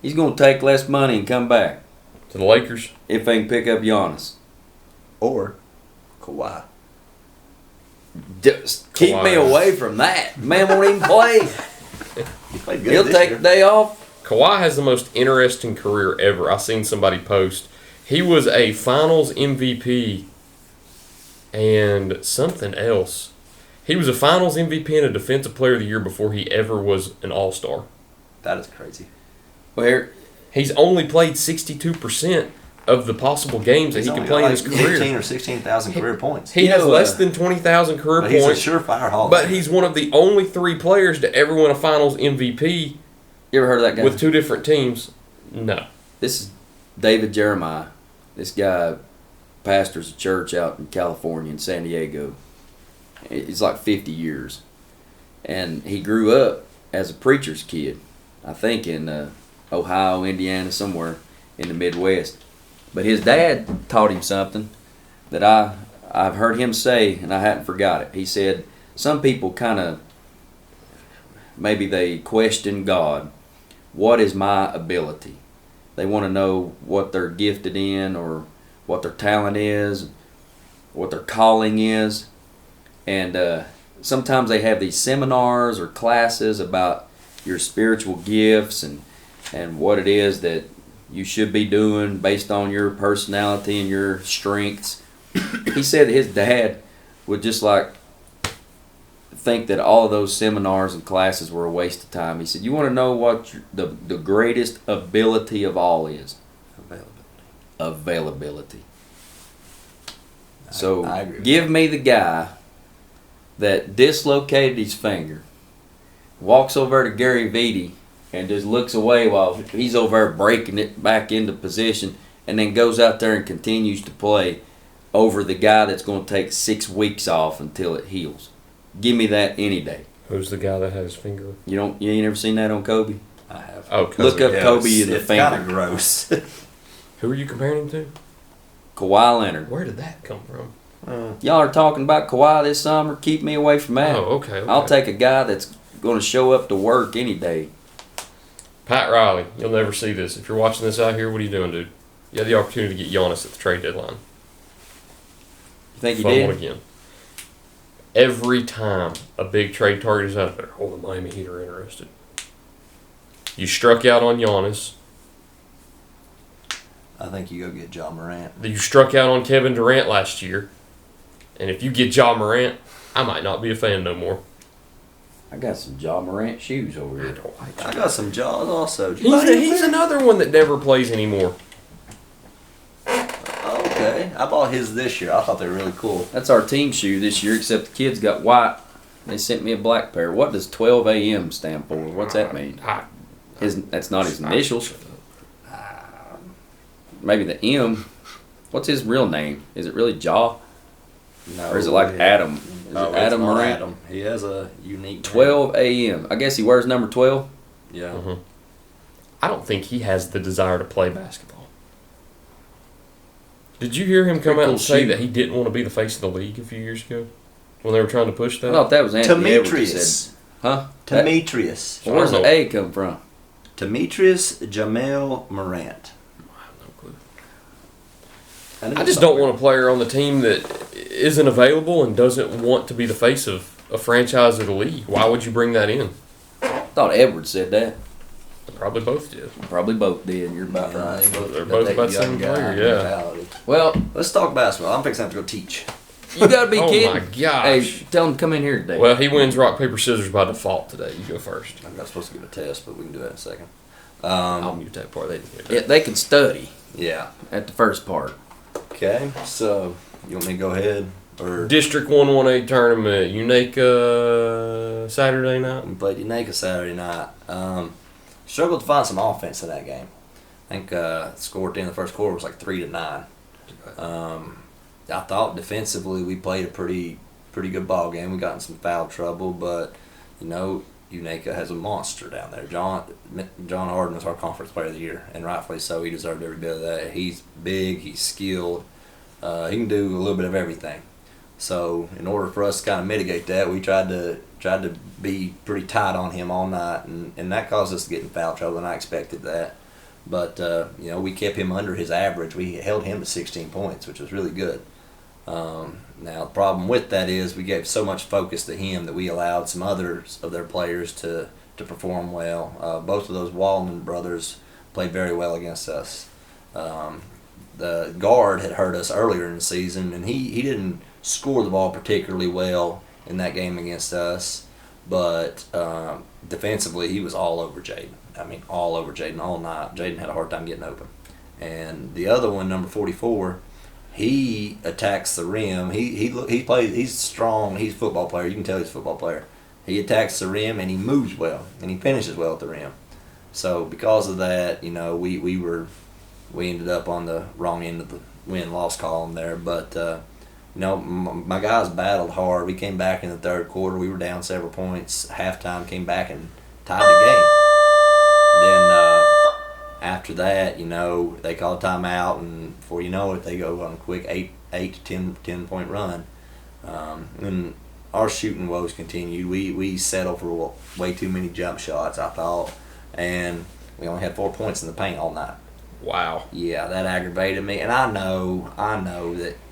Speaker 3: He's going to take less money and come back
Speaker 1: To the Lakers.
Speaker 3: if they can pick up Giannis.
Speaker 2: Or Kawhi.
Speaker 3: Just keep
Speaker 1: Kawhi.
Speaker 3: me away from that. Man won't even play.
Speaker 2: He played good
Speaker 3: He'll
Speaker 2: this
Speaker 3: take
Speaker 2: year.
Speaker 3: the day off.
Speaker 1: Kawhi has the most interesting career ever. I seen somebody post. He was a Finals MVP and something else. He was a Finals MVP and a Defensive Player of the Year before he ever was an All-Star.
Speaker 2: That is crazy.
Speaker 3: Well, here,
Speaker 1: He's only played 62% of the possible games that he can play in his career.
Speaker 2: 15 or 16,000 career points.
Speaker 1: He
Speaker 3: You
Speaker 1: has
Speaker 3: know,
Speaker 1: less than 20,000 career
Speaker 2: But he's a
Speaker 1: points,
Speaker 2: surefire Hall.
Speaker 1: but he's one of the only 3 players to ever win a Finals MVP
Speaker 3: you ever heard of that guy?
Speaker 1: with 2 different teams. No.
Speaker 3: This is David Jeremiah. This guy pastors a church out in California, in San Diego. He's like 50 years. And he grew up as a preacher's kid, I think in Ohio, Indiana, somewhere in the Midwest. But his dad taught him something that I've heard him say, and I hadn't forgot it. He said, some people kind of, maybe they question God. What is my ability? They want to know what they're gifted in or what their talent is, what their calling is. And sometimes they have these seminars or classes about your spiritual gifts and what it is that you should be doing based on your personality and your strengths. He said that his dad would just like think that all of those seminars and classes were a waste of time. He said, you want to know what the greatest ability of all is? Availability. So
Speaker 2: I agree with
Speaker 3: give me the guy that dislocated his finger, walks over to Gary Vitti and just looks away while he's over there breaking it back into position, and then goes out there and continues to play over the guy that's going to take 6 weeks off until it heals. Give me that any day.
Speaker 1: Who's the guy that had his finger?
Speaker 3: You ain't never seen that on Kobe?
Speaker 2: I have.
Speaker 1: Oh, Kobe.
Speaker 3: Look up Kobe and the
Speaker 2: It's kind of
Speaker 3: finger.
Speaker 2: gross.
Speaker 1: Who are you comparing him to?
Speaker 3: Kawhi Leonard.
Speaker 1: Where did that come from?
Speaker 3: Y'all are talking about Kawhi this summer. Keep me away from that.
Speaker 1: Oh, okay.
Speaker 3: I'll take a guy that's going to show up to work any day.
Speaker 1: Pat Riley. You'll never see this. If you're watching this out here, what are you doing, dude? You had the opportunity to get Giannis at the trade deadline.
Speaker 3: You think he
Speaker 1: Fumbled
Speaker 3: did?
Speaker 1: again. Every time a big trade target is out there, the Miami Heat are interested. You struck out on Giannis.
Speaker 2: I think you go get John Morant.
Speaker 1: You struck out on Kevin Durant last year. And if you get Ja Morant, I might not be a fan no more.
Speaker 3: I got some Ja Morant shoes over
Speaker 1: I
Speaker 3: here.
Speaker 1: don't like
Speaker 2: I got some Jaws also.
Speaker 1: He's another one that never plays anymore.
Speaker 2: Okay. I bought his this year. I thought they were really cool.
Speaker 3: That's our team shoe this year, except the kids got white. They sent me a black pair. What does 12 a.m. stand for? What's that mean? That's not his initials. Maybe the M. What's his real name? Is it really Ja?
Speaker 2: No,
Speaker 3: Or is it like Adam? Is
Speaker 2: No,
Speaker 3: it
Speaker 2: it's
Speaker 3: Adam
Speaker 2: not
Speaker 3: Morant?
Speaker 2: Adam. He has a unique name.
Speaker 3: 12 a.m. I guess he wears number 12.
Speaker 2: Yeah.
Speaker 1: Mhm. I don't think he has the desire to play basketball. Did you hear him come
Speaker 3: Pretty
Speaker 1: out
Speaker 3: cool
Speaker 1: and say
Speaker 3: shoe.
Speaker 1: that he didn't want to be the face of the league a few years ago when they were trying to push
Speaker 3: I
Speaker 1: that?
Speaker 3: thought that was Anthony Edwards. who
Speaker 2: Demetrius.
Speaker 3: said- Huh? That-
Speaker 2: Demetrius.
Speaker 3: Well, where's
Speaker 1: I don't
Speaker 3: the
Speaker 1: know.
Speaker 3: A come from?
Speaker 2: Demetrius Jamel Morant.
Speaker 1: No clue.
Speaker 2: knew
Speaker 1: I
Speaker 2: it
Speaker 1: just don't
Speaker 2: somewhere.
Speaker 1: want a player on the team that isn't available and doesn't want to be the face of a franchise of the league. Why would you bring that in?
Speaker 3: I thought Edwards said that.
Speaker 1: They probably both did.
Speaker 3: Probably both did. You're about
Speaker 2: Yeah,
Speaker 3: right.
Speaker 1: They're both about the same player, yeah.
Speaker 2: mentality.
Speaker 3: Well,
Speaker 2: Let's talk basketball. I'm fixing to have to go teach.
Speaker 3: you gotta be
Speaker 1: Oh
Speaker 3: kidding.
Speaker 1: my gosh.
Speaker 3: Hey, tell him to come in here today.
Speaker 1: Well, he wins rock, paper, scissors by default today. You go first.
Speaker 2: I'm not supposed to give a test, but we can do that in a second.
Speaker 1: I'll mute that part. They didn't hear that.
Speaker 3: Yeah, they can study
Speaker 2: Yeah.
Speaker 3: at the first part.
Speaker 2: Okay. So you want me to go ahead or
Speaker 1: District 118 tournament, Unaka Saturday night.
Speaker 2: we played Unaka Saturday night? Struggled to find some offense in that game. I think score at the end of the first quarter was like 3-9. I thought defensively we played a pretty good ball game. We got in some foul trouble, but Unaka has a monster down there. John Harden was our conference player of the year, and rightfully so. He deserved every bit of that. He's big. He's skilled. He can do a little bit of everything. So in order for us to kind of mitigate that, we tried to be pretty tight on him all night, and that caused us to get in foul trouble, and I expected that. But we kept him under his average. We held him to 16 points, which was really good. Now the problem with that is we gave so much focus to him that we allowed some others of their players to perform well. Both of those Wallman brothers played very well against us. The guard had hurt us earlier in the season, and he didn't score the ball particularly well in that game against us, but defensively he was all over Jaden. I mean, all over Jaden all night. Jaden had a hard time getting open. And the other one, number 44, he attacks the rim. He plays. He's strong. He's a football player. You can tell he's a football player. He attacks the rim and he moves well and he finishes well at the rim. So because of that, we ended up on the wrong end of the win-loss column there. But my guys battled hard. We came back in the third quarter. We were down several points. Halftime came back and tied the game. Then after that, they called timeout, and before you know it, they go on a quick 8 to 10 point run. And our shooting woes continued. We settled for way too many jump shots, I thought, and we only had 4 points in the paint all night.
Speaker 1: Wow.
Speaker 2: Yeah, that aggravated me, and I know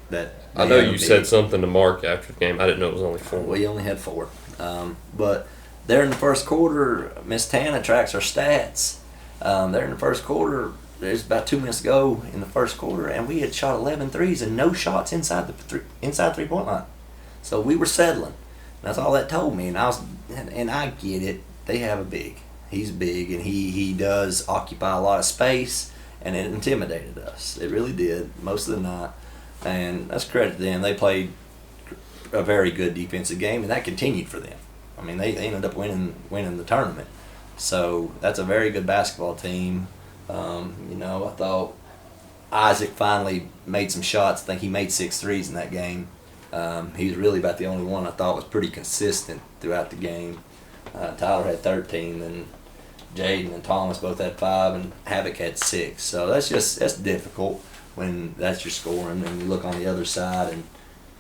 Speaker 2: that.
Speaker 1: I know you said something to Mark after the game. I didn't know it was only 4.
Speaker 2: We only had 4. But there in the first quarter, Miss Tana tracks our stats. There in the first quarter, there's about 2 minutes to go in the first quarter, and we had shot 11 threes and no shots inside the three-point line. So we were settling. That's all that told me, and I get it. They have a big. He's big, and he does occupy a lot of space, and it intimidated us. It really did most of the night, and that's credit to them. They played a very good defensive game, and that continued for them. I mean, they ended up winning the tournament. So that's a very good basketball team. I thought Isaac finally made some shots. I think he made 6 threes in that game. He was really about the only one I thought was pretty consistent throughout the game. Tyler had 13, and Jaden and Thomas both had 5, and Havoc had 6. So that's difficult when that's your scoring. And you look on the other side,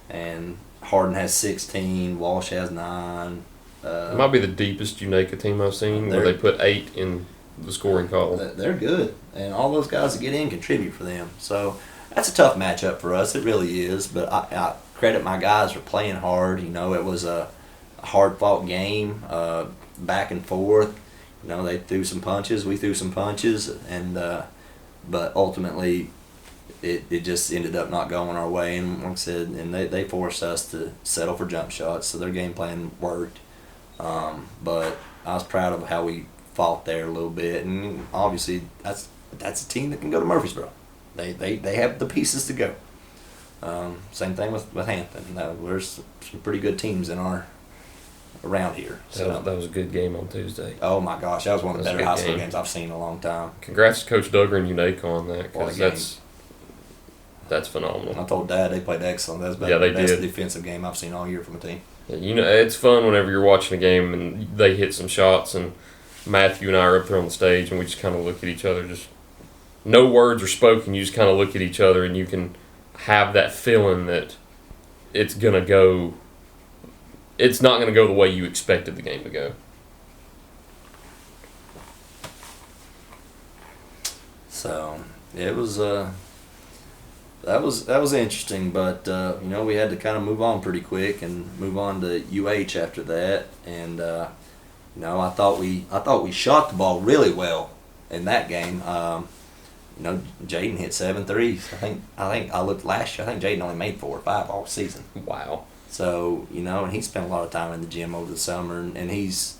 Speaker 2: and Harden has 16, Walsh has 9.
Speaker 1: It might be the deepest Unaka team I've seen, where they put 8 in the scoring column.
Speaker 2: They're good, and all those guys that get in contribute for them. So that's a tough matchup for us. It really is. But I credit my guys for playing hard. It was a hard-fought game, back and forth. They threw some punches, we threw some punches, and but ultimately it just ended up not going our way. And like I said, and they forced us to settle for jump shots, so their game plan worked. But I was proud of how we fought there a little bit, and obviously that's a team that can go to Murfreesboro. They have the pieces to go. Same thing with Hampton. There's some pretty good teams around here. So
Speaker 1: That was a good game on Tuesday.
Speaker 2: oh my gosh, that was one of the
Speaker 1: That was
Speaker 2: better
Speaker 1: a
Speaker 2: high
Speaker 1: good
Speaker 2: school
Speaker 1: game.
Speaker 2: games I've seen in a long time.
Speaker 1: Congrats to Coach Duggar and Unaka on that,
Speaker 2: What a
Speaker 1: because that's phenomenal.
Speaker 2: I told Dad they played excellent. That's
Speaker 1: Yeah, they
Speaker 2: the best
Speaker 1: did.
Speaker 2: defensive game I've seen all year from a team.
Speaker 1: It's fun whenever you're watching a game and they hit some shots, and Matthew and I are up there on the stage, and we just kind of look at each other. Just no words are spoken. You just kind of look at each other, and you can have that feeling that it's gonna go. It's not gonna go the way you expected the game to go.
Speaker 2: So it was that was interesting, but we had to kind of move on pretty quick and move on to UH after that, and I thought we shot the ball really well in that game. Jaden hit 7 threes. I think I looked last year. I think Jaden only made 4 or 5 all season.
Speaker 1: Wow.
Speaker 2: So and he spent a lot of time in the gym over the summer, and he's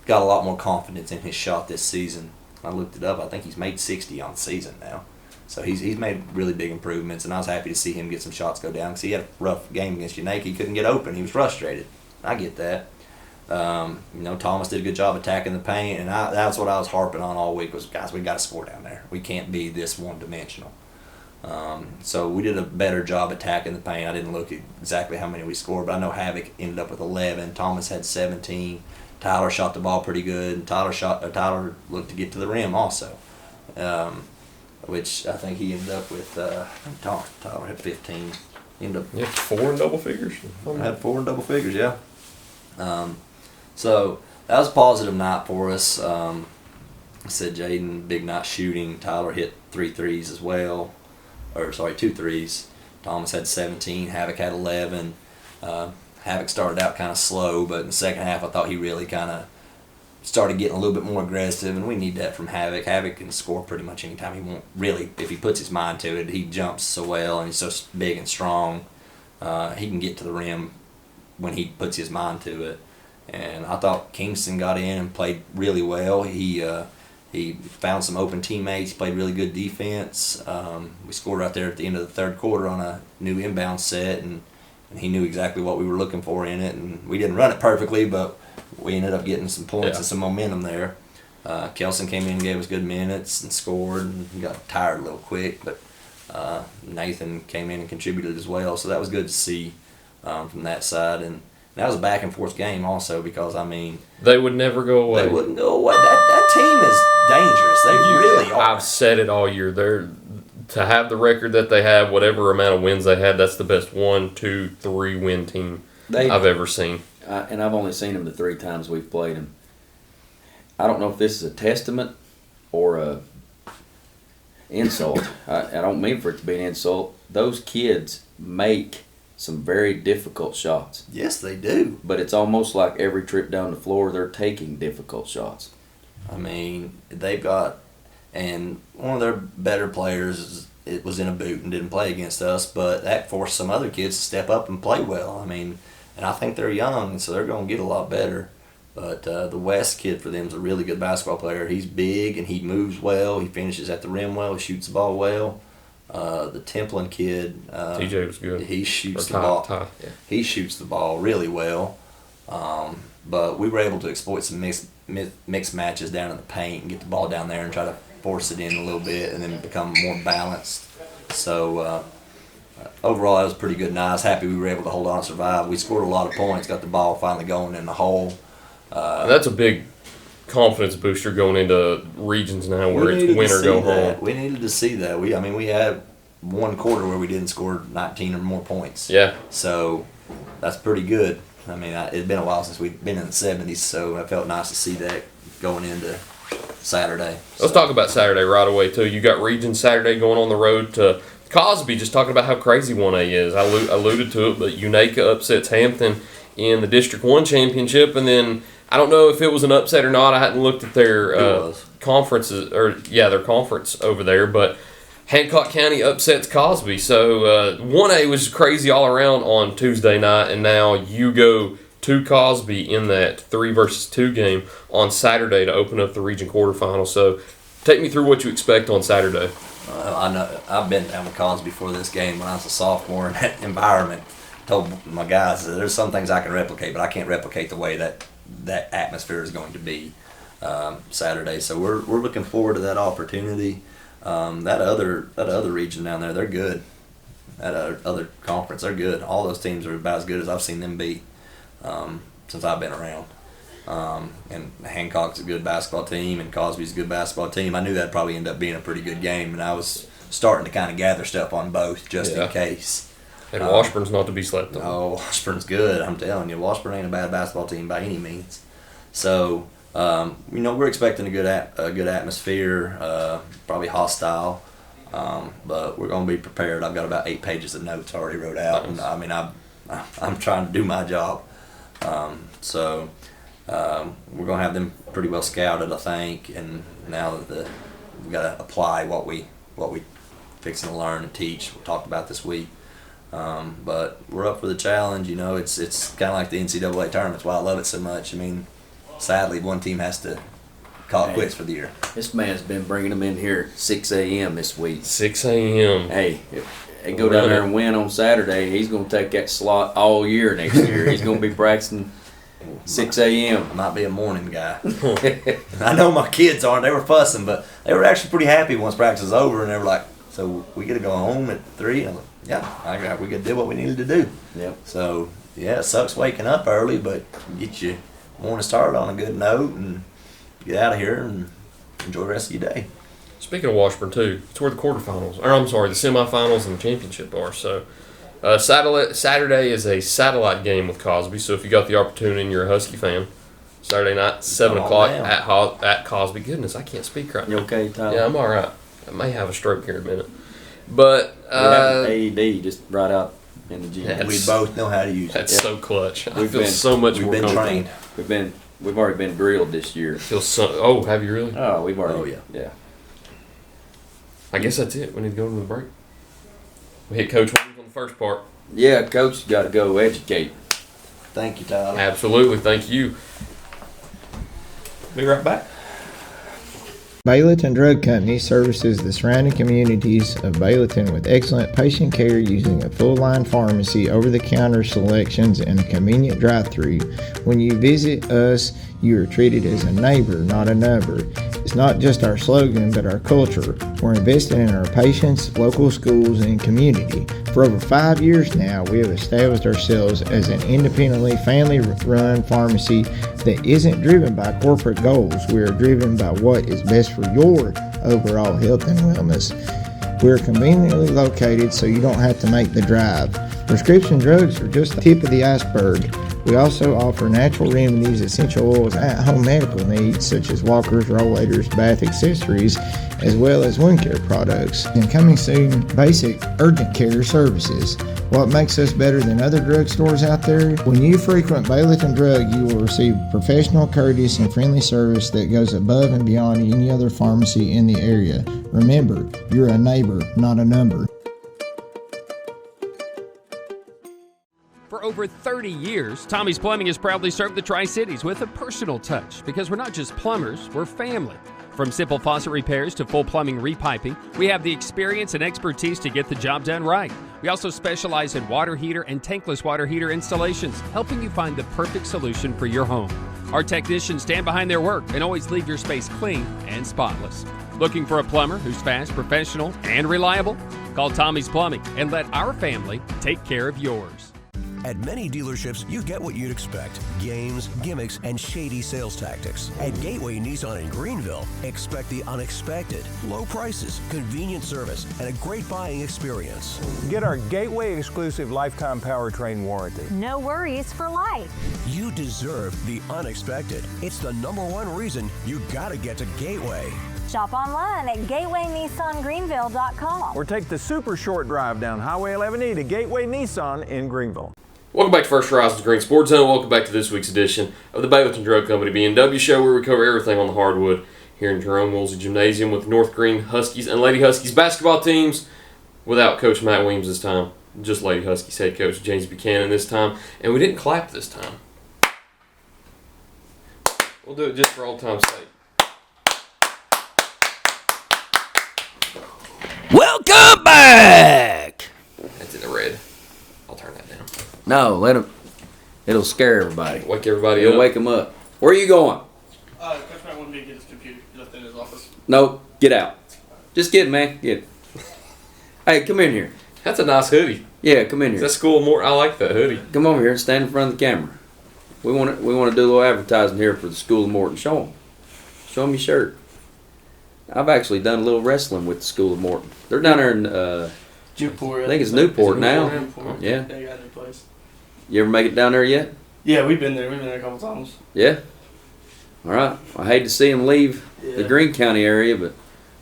Speaker 2: got a lot more confidence in his shot this season. I looked it up. I think he's made 60 on the season now. So he's made really big improvements, and I was happy to see him get some shots go down because he had a rough game against Unique. He couldn't get open. He was frustrated. I get that. Thomas did a good job attacking the paint, and that's what I was harping on all week was, guys, we got to score down there. We can't be this one-dimensional. So we did a better job attacking the paint. I didn't look at exactly how many we scored, but I know Havoc ended up with 11. Thomas had 17. Tyler shot the ball pretty good. Tyler looked to get to the rim also, which I think he ended up with. Tyler had 15. He ended up
Speaker 1: 4 in double figures.
Speaker 2: Had 4 in double figures, yeah. So that was a positive night for us. I said Jaden, big night shooting. Tyler hit 3 threes as well. 2 threes. Thomas had 17. Havoc had 11. Havoc started out kind of slow, but in the second half I thought he really kind of started getting a little bit more aggressive, and we need that from Havoc. Havoc can score pretty much anytime he wants. Really, if he puts his mind to it, he jumps so well, and he's so big and strong. He can get to the rim when he puts his mind to it. And I thought Kingston got in and played really well. He found some open teammates, played really good defense. We scored right there at the end of the third quarter on a new inbound set, and he knew exactly what we were looking for in it. And we didn't run it perfectly, but we ended up getting some points and some momentum there. Kelson came in and gave us good minutes and scored, and he got tired a little quick, but Nathan came in and contributed as well, so that was good to see from that side. And that was a back and forth game also because,
Speaker 1: they would never go away.
Speaker 2: They wouldn't go away. That team is dangerous. They really are.
Speaker 1: I've said it all year. To have the record that they have, whatever amount of wins they had, that's the best 1, 2, 3 win team I've ever seen.
Speaker 3: And I've only seen them the 3 times we've played them. I don't know if this is a testament or a insult. I don't mean for it to be an insult. Those kids make some very difficult shots.
Speaker 2: Yes, they do.
Speaker 3: But it's almost like every trip down the floor, they're taking difficult shots.
Speaker 2: They've got, and one of their better players it was in a boot and didn't play against us, but that forced some other kids to step up and play well. And I think they're young, so they're going to get a lot better. But the West kid for them is a really good basketball player. He's big and he moves well. He finishes at the rim well. He shoots the ball well. The Templin kid,
Speaker 1: TJ was good.
Speaker 2: He shoots the ball.
Speaker 1: Yeah.
Speaker 2: He shoots the ball really well. But we were able to exploit some mixed matches down in the paint and get the ball down there and try to force it in a little bit and then become more balanced. So overall, that was a pretty good night. I was happy we were able to hold on and survive. We scored a lot of points, got the ball finally going in the hole.
Speaker 1: That's a big confidence booster going into regions now where it's win or go home.
Speaker 2: We needed to see that. We had one quarter where we didn't score 19 or more points.
Speaker 1: Yeah.
Speaker 2: So that's pretty good. It's been a while since we've been in the 70s, so it felt nice to see that going into Saturday.
Speaker 1: Let's talk about Saturday right away, too. You got Region Saturday going on the road to Cosby, just talking about how crazy 1A is. I alluded to it, but Unaka upsets Hampton in the District 1 championship, and then I don't know if it was an upset or not. I hadn't looked at their conferences, their conference over there, but Hancock County upsets Cosby. So 1A was crazy all around on Tuesday night, and now you go to Cosby in that 3 versus 2 game on Saturday to open up the region quarterfinals. So take me through what you expect on Saturday.
Speaker 2: I know I've been down with Cosby before this game when I was a sophomore in that environment. Told my guys that there's some things I can replicate, but I can't replicate the way that atmosphere is going to be Saturday. So we're looking forward to that opportunity. That other region down there, they're good. That other conference, they're good. All those teams are about as good as I've seen them be since I've been around. And Hancock's a good basketball team, and Cosby's a good basketball team. I knew that'd probably end up being a pretty good game, and I was starting to kind of gather stuff on both just in case.
Speaker 1: And Washburn's not to be slept on.
Speaker 2: Oh, Washburn's good. I'm telling you, Washburn ain't a bad basketball team by any means. So, we're expecting a good atmosphere, probably hostile, but we're going to be prepared. I've got about 8 pages of notes already wrote out, and I'm trying to do my job. we're going to have them pretty well scouted, I think. And now that we've got to apply what we fixing to learn and teach. We talked about this week. But we're up for the challenge. It's kind of like the NCAA tournament. That's why I love it so much. I mean, sadly, one team has to call it quits for the year.
Speaker 3: This man's been bringing them in here at 6 a.m. this week.
Speaker 1: 6 a.m.
Speaker 3: Hey, if they go down there and win on Saturday, he's going to take that slot all year next year. He's going to be practicing 6 a.m.
Speaker 2: I might be a morning guy. I know my kids aren't. They were fussing, but they were actually pretty happy once practice was over, and they were like, so we get to go home at 3? And I'm like, yeah, we could do what we needed to do.
Speaker 3: Yep.
Speaker 2: So, yeah, it sucks waking up early, but get your morning started on a good note and get out of here and enjoy the rest of your day.
Speaker 1: Speaking of Washburn, too, it's where the quarterfinals, or I'm sorry, the semifinals and the championship are. So, Saturday is a satellite game with Cosby. So, if you got the opportunity and you're a Husky fan, Saturday night, 7 o'clock at Cosby. Goodness, I can't speak right now.
Speaker 3: You okay, Tyler?
Speaker 1: Yeah, I'm all right. I may have a stroke here in a minute. But
Speaker 3: we have an AED just right out in the gym.
Speaker 2: We both know how to use it.
Speaker 1: That's so clutch. I
Speaker 3: We've
Speaker 1: feel
Speaker 3: been-
Speaker 1: so much
Speaker 2: We've
Speaker 1: more
Speaker 2: been
Speaker 1: comfortable.
Speaker 2: trained.
Speaker 3: We've already been drilled this year.
Speaker 1: Have you really?
Speaker 3: Oh, we've already.
Speaker 2: Oh, yeah.
Speaker 3: Yeah.
Speaker 1: I guess that's it. We need to go to the break. We hit Coach Weems on the first part.
Speaker 3: Yeah, coach got to go educate.
Speaker 2: Thank you, Tyler.
Speaker 1: Absolutely. Thank you.
Speaker 2: Be right back.
Speaker 4: Baileyton Drug Company services the surrounding communities of Baileyton with excellent patient care using a full-line pharmacy, over-the-counter selections, and a convenient drive-thru. When you visit us, you are treated as a neighbor, not a number. It's not just our slogan, but our culture. We're investing in our patients, local schools, and community. For over 5 years now, we have established ourselves as an independently family-run pharmacy that isn't driven by corporate goals. We are driven by what is best for your overall health and wellness. We're conveniently located so you don't have to make the drive. Prescription drugs are just the tip of the iceberg. We also offer natural remedies, essential oils, at-home medical needs such as walkers, rollators, bath accessories, as well as wound care products. And coming soon, basic urgent care services. What makes us better than other drugstores out there? When you frequent Baileyton Drug, you will receive professional, courteous, and friendly service that goes above and beyond any other pharmacy in the area. Remember, you're a neighbor, not a number.
Speaker 5: For over 30 years, Tommy's Plumbing has proudly served the Tri-Cities with a personal touch because we're not just plumbers, we're family. From simple faucet repairs to full plumbing repiping, we have the experience and expertise to get the job done right. We also specialize in water heater and tankless water heater installations, helping you find the perfect solution for your home. Our technicians stand behind their work and always leave your space clean and spotless. Looking for a plumber who's fast, professional, and reliable? Call Tommy's Plumbing and let our family take care of yours.
Speaker 6: At many dealerships, you get what you'd expect. Games, gimmicks, and shady sales tactics. At Gateway Nissan in Greenville, expect the unexpected. Low prices, convenient service, and a great buying experience.
Speaker 7: Get our Gateway exclusive lifetime powertrain warranty.
Speaker 8: No worries for life.
Speaker 6: You deserve the unexpected. It's the #1 reason you gotta get to Gateway.
Speaker 8: Shop online at GatewayNissanGreenville.com.
Speaker 7: Or take the super short drive down Highway 11E to Gateway Nissan in Greenville.
Speaker 1: Welcome back to First Horizons Green Sports Zone. Welcome back to this week's edition of the Baileyton Drug Company BNW show, where we cover everything on the hardwood here in Jerome Woolsey Gymnasium with North Green Huskies and Lady Huskies basketball teams without Coach Matt Weems this time. Just Lady Huskies head coach James Buchanan this time. And we didn't clap this time. We'll do it just for old time's sake.
Speaker 3: Welcome back!
Speaker 1: That's in the red. I'll turn that down.
Speaker 3: No, let him. It'll scare everybody.
Speaker 1: Wake everybody
Speaker 3: It'll
Speaker 1: up.
Speaker 3: wake them up. Where are you going?
Speaker 9: Coach Matt wanted me to get his computer. He left it in his office.
Speaker 3: No, get out. Just get it, man. Get it. Hey, come in here.
Speaker 1: That's a nice hoodie.
Speaker 3: Yeah, come in
Speaker 1: Is
Speaker 3: here.
Speaker 1: that school more? I like that hoodie.
Speaker 3: Come over here and stand in front of the camera. We want to do a little advertising here for the School of Morton. Show them. Show them your shirt. I've actually done a little wrestling with the School of Morton. They're down there in,
Speaker 9: Newport.
Speaker 3: I think it's Newport now.
Speaker 9: Newport.
Speaker 3: Yeah.
Speaker 9: They got a new place.
Speaker 3: You ever make it down there yet?
Speaker 9: Yeah, we've been there. We've been there a couple times.
Speaker 3: Yeah. All right. I hate to see them leave the
Speaker 9: Yeah.
Speaker 3: Greene County area, but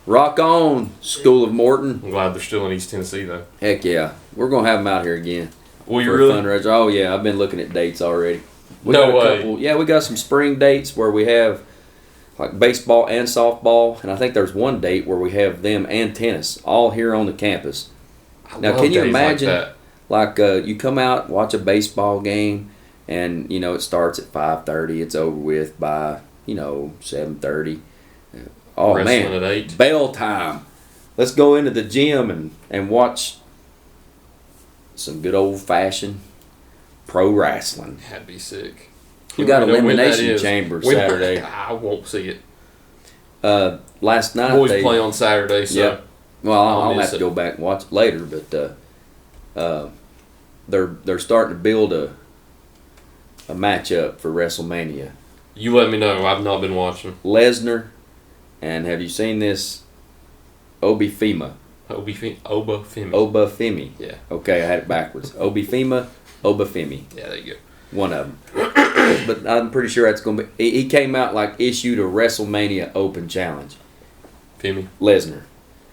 Speaker 3: rock on, School of Morton.
Speaker 1: I'm glad they're still in East Tennessee, though.
Speaker 3: Heck yeah. We're going to have them out here again.
Speaker 1: Will you
Speaker 3: for a
Speaker 1: really?
Speaker 3: fundraiser. Oh, yeah. I've been looking at dates already. We
Speaker 1: No
Speaker 3: got a
Speaker 1: way.
Speaker 3: couple. Yeah, we got some spring dates where we have like baseball and softball, and I think there's one date where we have them and tennis all here on the campus. Now,
Speaker 1: love
Speaker 3: can you
Speaker 1: days like
Speaker 3: imagine?
Speaker 1: that.
Speaker 3: Like you come out, watch a baseball game, and it starts at 5:30. It's over with by 7:30. Oh
Speaker 1: Wrestling
Speaker 3: man,
Speaker 1: at 8.
Speaker 3: bell time. Let's go into the gym and watch some good old fashioned pro wrestling.
Speaker 1: That'd be sick.
Speaker 3: We got
Speaker 1: You know when that
Speaker 3: elimination
Speaker 1: is.
Speaker 3: chamber
Speaker 1: When-
Speaker 3: Saturday.
Speaker 1: I won't see it.
Speaker 3: Last night
Speaker 1: Boys
Speaker 3: they
Speaker 1: play on Saturday, so
Speaker 3: yeah. Well,
Speaker 1: I'll
Speaker 3: I'll
Speaker 1: miss
Speaker 3: have to
Speaker 1: it.
Speaker 3: go back and watch it later, but they're starting to build a matchup for WrestleMania.
Speaker 1: you let me know. I've not been watching.
Speaker 3: Lesnar, and have you seen this? Obafemi.
Speaker 1: Obafemi. Yeah.
Speaker 3: Okay, I had it backwards. Obafemi.
Speaker 1: Yeah, there you go.
Speaker 3: One of them. But I'm pretty sure that's going to be. He came out issued a WrestleMania Open challenge.
Speaker 1: Femi.
Speaker 3: Lesnar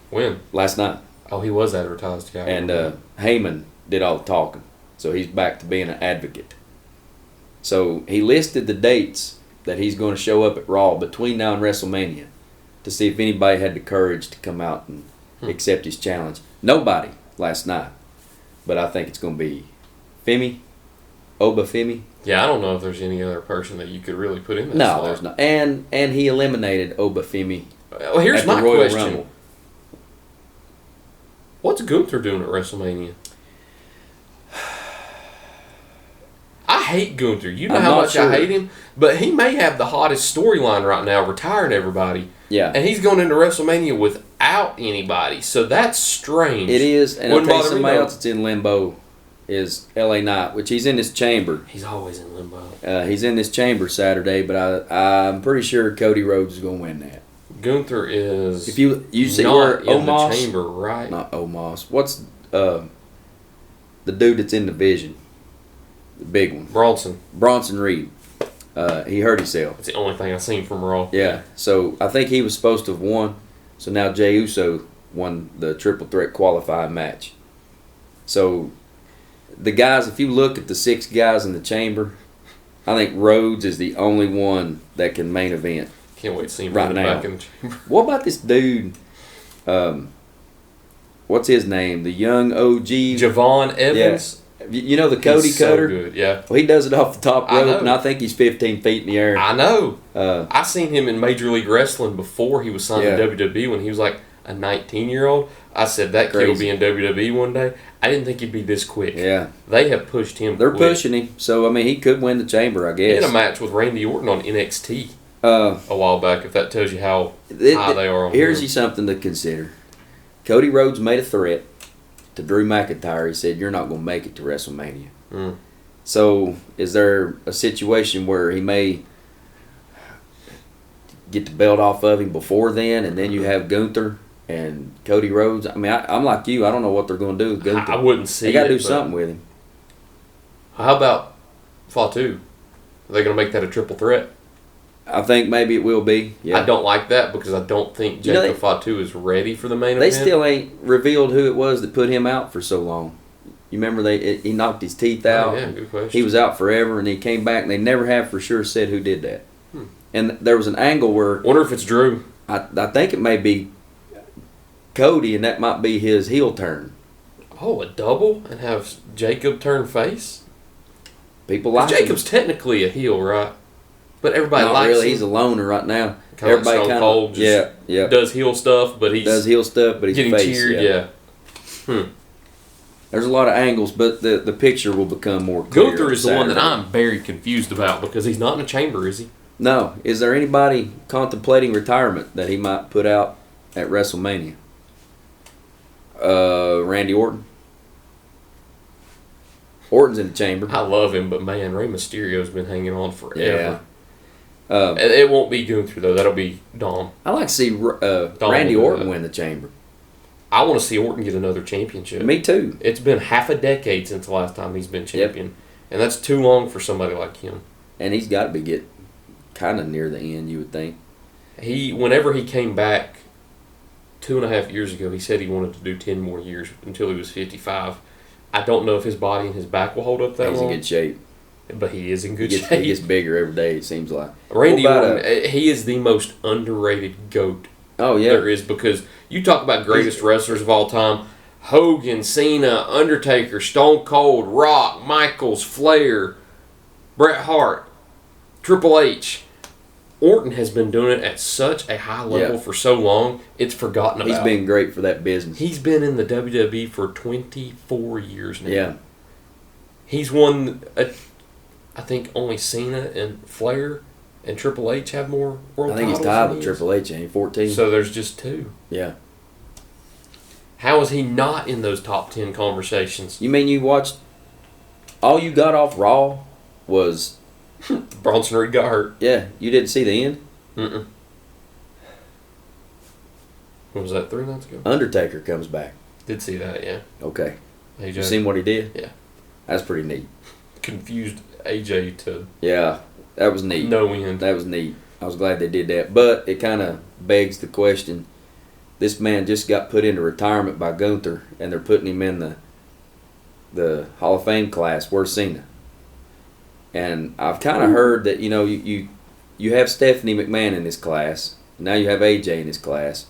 Speaker 1: When?
Speaker 3: last night,
Speaker 1: Oh, he was advertised. Yeah. I
Speaker 3: and
Speaker 1: remember.
Speaker 3: Heyman did all the talking, so he's back to being an advocate. So he listed the dates that he's going to show up at Raw between now and WrestleMania to see if anybody had the courage to come out and accept his challenge. Nobody last night, but I think it's going to be Obafemi.
Speaker 1: Yeah, I don't know if there's any other person that you could really put in that
Speaker 3: No,
Speaker 1: slot.
Speaker 3: there's not. And he eliminated Obafemi
Speaker 1: Well, here's
Speaker 3: at the
Speaker 1: my
Speaker 3: Royal
Speaker 1: question.
Speaker 3: Rumble.
Speaker 1: What's Gunther doing at WrestleMania? I hate Gunther. You know
Speaker 3: I'm
Speaker 1: how
Speaker 3: not
Speaker 1: much
Speaker 3: sure.
Speaker 1: I hate him, but he may have the hottest storyline right now, retiring everybody.
Speaker 3: Yeah.
Speaker 1: And he's going into WrestleMania without anybody, so that's strange.
Speaker 3: It is, and I'll
Speaker 1: Wouldn't
Speaker 3: tell you
Speaker 1: bother me,
Speaker 3: somebody
Speaker 1: though.
Speaker 3: else that's in limbo is LA Knight, which he's in this chamber.
Speaker 1: He's always in limbo.
Speaker 3: He's in this chamber Saturday, but I'm pretty sure Cody Rhodes is going to win that.
Speaker 1: Gunther is
Speaker 3: If you see
Speaker 1: not
Speaker 3: where
Speaker 1: in
Speaker 3: Omos,
Speaker 1: the chamber, right?
Speaker 3: not Omos, what's the dude that's in the Vision, the big one, Bronson Reed. He hurt himself.
Speaker 1: That's the only thing I've seen from Raw.
Speaker 3: Yeah, so I think he was supposed to have won. So now Jey Uso won the triple threat qualifying match. So the guys, if you look at the 6 guys in the chamber, I think Rhodes is the only one that can main event.
Speaker 1: Can't wait to see him
Speaker 3: Right
Speaker 1: running
Speaker 3: now.
Speaker 1: back in the chamber.
Speaker 3: What about this dude? What's his name? The young OG.
Speaker 1: Javon Evans.
Speaker 3: You know the Cody
Speaker 1: He's
Speaker 3: Cutter?
Speaker 1: So good, yeah.
Speaker 3: Well, he does it off the top
Speaker 1: I
Speaker 3: rope,
Speaker 1: know.
Speaker 3: and I think he's 15 feet in the air.
Speaker 1: I know.
Speaker 3: Uh,
Speaker 1: I seen him in Major League Wrestling before he was signed
Speaker 3: Yeah.
Speaker 1: to WWE when he was like a 19-year-old. I said that kid will
Speaker 3: Crazy.
Speaker 1: be in WWE one day. I didn't think he'd be this quick.
Speaker 3: yeah,
Speaker 1: They have pushed him.
Speaker 3: they're
Speaker 1: quick.
Speaker 3: pushing him. So I mean, he could win the chamber, I
Speaker 1: He had
Speaker 3: guess.
Speaker 1: a match with Randy Orton on NXT
Speaker 3: Uh,
Speaker 1: a while back. If that tells you how high they are on
Speaker 3: Here's
Speaker 1: him.
Speaker 3: you something to consider. Cody Rhodes made a threat to Drew McIntyre. He said, "You're not going to make it to WrestleMania."
Speaker 1: Mm.
Speaker 3: So, is there a situation where he may get the belt off of him before then, and then you have Gunther and Cody Rhodes? I mean, I'm like you. I don't know what they're going to do with Gunther.
Speaker 1: I wouldn't see
Speaker 3: They got to
Speaker 1: it,
Speaker 3: do
Speaker 1: but
Speaker 3: something with him.
Speaker 1: How about Fatu? Are they going to make that a triple threat?
Speaker 3: I think maybe it will be. Yeah.
Speaker 1: I don't like that because I don't think
Speaker 3: You know,
Speaker 1: Jacob Fatu is ready for the main
Speaker 3: They
Speaker 1: event.
Speaker 3: still ain't revealed who it was that put him out for so long. You remember he knocked his teeth out.
Speaker 1: Oh, yeah, good question.
Speaker 3: He was out forever, and he came back, and they never have for sure said who did that. And there was an angle where
Speaker 1: Wonder if it's Drew.
Speaker 3: I think it may be Cody, and that might be his heel turn.
Speaker 1: Oh, a double and have Jacob turn face?
Speaker 3: People
Speaker 1: 'Cause
Speaker 3: like
Speaker 1: Jacob's technically a heel, right? But everybody
Speaker 3: Not
Speaker 1: likes
Speaker 3: really.
Speaker 1: him.
Speaker 3: He's a loner right now.
Speaker 1: Kinda like
Speaker 3: Everybody
Speaker 1: Stone
Speaker 3: kind
Speaker 1: Cold,
Speaker 3: of
Speaker 1: just
Speaker 3: yeah.
Speaker 1: does heel stuff, but he's
Speaker 3: Does heel stuff, but he's
Speaker 1: getting
Speaker 3: face.
Speaker 1: cheered. Yeah.
Speaker 3: There's a lot of angles, but the picture will become more clear.
Speaker 1: Gunther is the one that
Speaker 3: Saturday.
Speaker 1: I'm very confused about because he's not in a chamber, is he?
Speaker 3: No. Is there anybody contemplating retirement that he might put out at WrestleMania? Randy Orton. Orton's in the chamber.
Speaker 1: I love him, but man, Rey Mysterio's been hanging on forever.
Speaker 3: Yeah.
Speaker 1: It won't be Gunther though. That'll be Dom.
Speaker 3: I like to see Randy
Speaker 1: will do
Speaker 3: Orton
Speaker 1: that.
Speaker 3: win the chamber.
Speaker 1: I want to see Orton get another championship.
Speaker 3: Me too.
Speaker 1: It's been half a decade since the last time he's been champion, and that's too long for somebody like him.
Speaker 3: And he's got to be getting kind of near the end, you would think.
Speaker 1: Whenever he came back 2.5 years ago, he said he wanted to do 10 more years until he was 55. I don't know if his body and his back will hold up that
Speaker 3: He's
Speaker 1: long.
Speaker 3: in good shape.
Speaker 1: but he is in good
Speaker 3: He
Speaker 1: shape.
Speaker 3: gets bigger every day, it seems like.
Speaker 1: Randy
Speaker 3: What about
Speaker 1: Orton, he is the most underrated GOAT
Speaker 3: Oh, yeah.
Speaker 1: there is, because you talk about greatest wrestlers of all time: Hogan, Cena, Undertaker, Stone Cold, Rock, Michaels, Flair, Bret Hart, Triple H. Orton has been doing it at such a high level for so long, it's forgotten about.
Speaker 3: He's been great for that business.
Speaker 1: He's been in the WWE for 24 years now.
Speaker 3: Yeah.
Speaker 1: He's won, I think only Cena and Flair and Triple H have more world titles.
Speaker 3: I think he's tied with Triple H, ain't he? 14.
Speaker 1: So there's just 2.
Speaker 3: Yeah.
Speaker 1: How is he not in those top 10 conversations?
Speaker 3: You mean you watched, all you got off Raw was,
Speaker 1: Bronson Reed got hurt.
Speaker 3: yeah, you didn't see the end?
Speaker 1: Mm-mm. What was that, 3 nights ago?
Speaker 3: Undertaker comes back.
Speaker 1: Did see that, yeah.
Speaker 3: Okay.
Speaker 1: AJ
Speaker 3: You seen what he did?
Speaker 1: Yeah.
Speaker 3: That's pretty neat.
Speaker 1: confused AJ to
Speaker 3: Yeah, that was neat.
Speaker 1: no end.
Speaker 3: That was neat. I was glad they did that. But it kind of begs the question, this man just got put into retirement by Gunther, and they're putting him in the Hall of Fame class. Where's Cena? And I've kind of heard that, you know, you have Stephanie McMahon in this class. Now you have AJ in this class.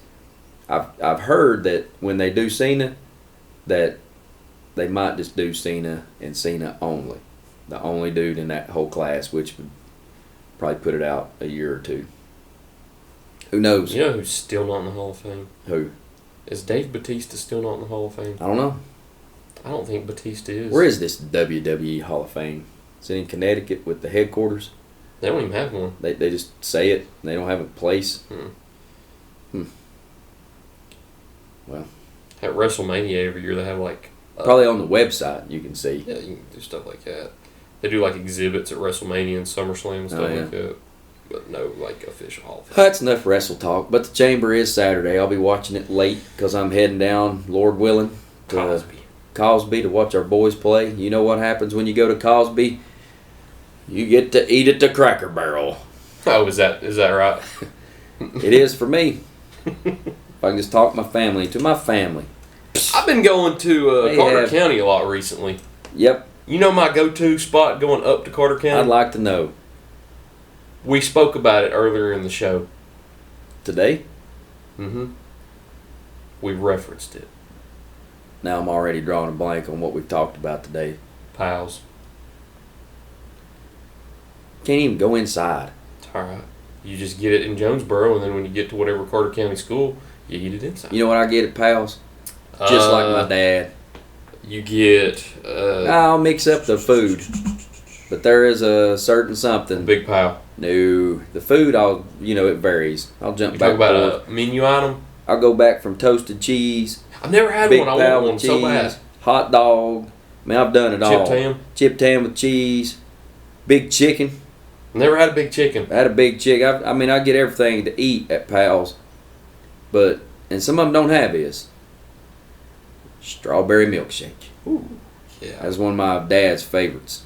Speaker 3: I've heard that when they do Cena, that they might just do Cena and Cena only. The only dude in that whole class, which would probably put it out a year or two. Who knows?
Speaker 1: You know who's still not in the Hall of Fame?
Speaker 3: Who?
Speaker 1: Is Dave Bautista still not in the Hall of Fame?
Speaker 3: I don't know.
Speaker 1: I don't think Batista is.
Speaker 3: Where is this WWE Hall of Fame? Is it in Connecticut with the headquarters?
Speaker 1: They don't even have one.
Speaker 3: They just say it. And they don't have a place. Well,
Speaker 1: At WrestleMania every year they have like
Speaker 3: probably on the website you can see.
Speaker 1: yeah, you can do stuff like that. They do like exhibits at WrestleMania and SummerSlam and stuff
Speaker 3: yeah.
Speaker 1: like that. But no like official Hall of Fame.
Speaker 3: That's enough wrestle talk. But the Chamber is Saturday. I'll be watching it late because I'm heading down, Lord willing, to Cosby to watch our boys play. You know what happens when you go to Cosby? You get to eat at the Cracker Barrel.
Speaker 1: Oh, is that right?
Speaker 3: It is for me. If I can just talk my family to my family.
Speaker 1: I've been going to
Speaker 3: They
Speaker 1: Carter
Speaker 3: have-
Speaker 1: County a lot recently.
Speaker 3: Yep,
Speaker 1: You know my go-to spot going up to Carter County?
Speaker 3: I'd like to know.
Speaker 1: We spoke about it earlier in the show.
Speaker 3: Today?
Speaker 1: Mm-hmm. We referenced it.
Speaker 3: Now I'm already drawing a blank on what we've talked about today.
Speaker 1: Pals.
Speaker 3: Can't even go inside.
Speaker 1: It's alright. You just get it in Jonesboro, and then when you get to whatever Carter County school, you eat it inside.
Speaker 3: You know what I get at Pals? Just like my dad.
Speaker 1: You get
Speaker 3: I'll mix up the food. But there is a certain something.
Speaker 1: Big Pal.
Speaker 3: No. The food, it varies. I'll jump
Speaker 1: You
Speaker 3: back
Speaker 1: talk about
Speaker 3: and forth.
Speaker 1: a menu item?
Speaker 3: I'll go back from toasted cheese,
Speaker 1: I've never had
Speaker 3: Big
Speaker 1: one. I
Speaker 3: Pal
Speaker 1: want one
Speaker 3: with
Speaker 1: so
Speaker 3: cheese,
Speaker 1: bad.
Speaker 3: hot dog. I mean, I've done it all.
Speaker 1: Chipped ham?
Speaker 3: Chipped ham with cheese, big chicken.
Speaker 1: Never had a big chicken.
Speaker 3: I had a big chicken. I get everything to eat at Pal's, and some of them don't have this. Strawberry milkshake.
Speaker 1: Ooh. Yeah.
Speaker 3: That's one of my dad's favorites.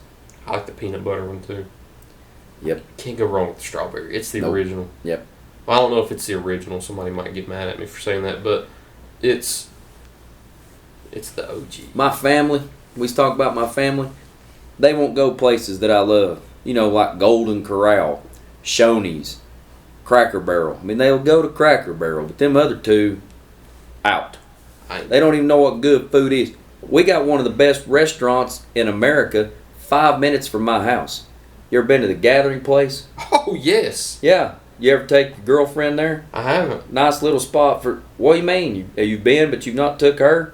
Speaker 1: I like the peanut butter one too.
Speaker 3: Yep.
Speaker 1: Can't go wrong with the strawberry. It's the
Speaker 3: Nope.
Speaker 1: original.
Speaker 3: Yep.
Speaker 1: Well, I don't know if it's the original. Somebody might get mad at me for saying that, but it's the OG.
Speaker 3: My family, we talk about my family, they won't go places that I love. You know, like Golden Corral, Shoney's, Cracker Barrel. I mean, they'll go to Cracker Barrel, but them other two, out. They don't even know what good food is. We got one of the best restaurants in America 5 minutes from my house. You ever been to the Gathering Place?
Speaker 1: Oh, yes.
Speaker 3: Yeah. You ever take your girlfriend there?
Speaker 1: I haven't.
Speaker 3: Nice little spot for, what do you mean? You've been, but you've not took her?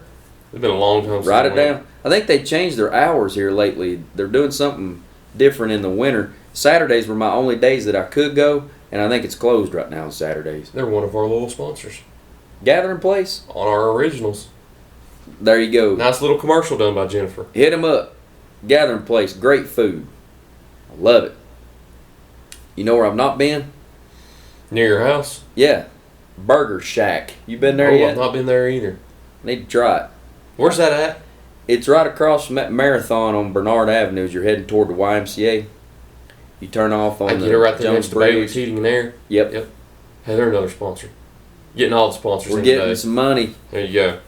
Speaker 1: It's been a long time since
Speaker 3: Write
Speaker 1: I
Speaker 3: it
Speaker 1: went.
Speaker 3: down. I think they changed their hours here lately. They're doing something different in the winter. Saturdays were my only days that I could go, and I think it's closed right now on Saturdays.
Speaker 1: They're one of our loyal sponsors.
Speaker 3: Gathering Place?
Speaker 1: On our originals.
Speaker 3: There you go.
Speaker 1: Nice little commercial done by Jennifer.
Speaker 3: Hit them up. Gathering Place, great food. I love it. You know where I've not been?
Speaker 1: Near your house?
Speaker 3: Yeah. Burger Shack. You been there
Speaker 1: Oh,
Speaker 3: yet?
Speaker 1: I've not been there either.
Speaker 3: Need to try it.
Speaker 1: Where's that at?
Speaker 3: It's right across from that Marathon on Bernard Avenue as you're heading toward the YMCA. You turn off on
Speaker 1: I
Speaker 3: the
Speaker 1: get it right there
Speaker 3: Jones
Speaker 1: next to Bailey's
Speaker 3: Bridge.
Speaker 1: Heating and Air.
Speaker 3: Yep.
Speaker 1: Hey, they're another sponsor. Getting all the sponsors
Speaker 3: We're
Speaker 1: in
Speaker 3: getting
Speaker 1: today.
Speaker 3: some money.
Speaker 1: There you go.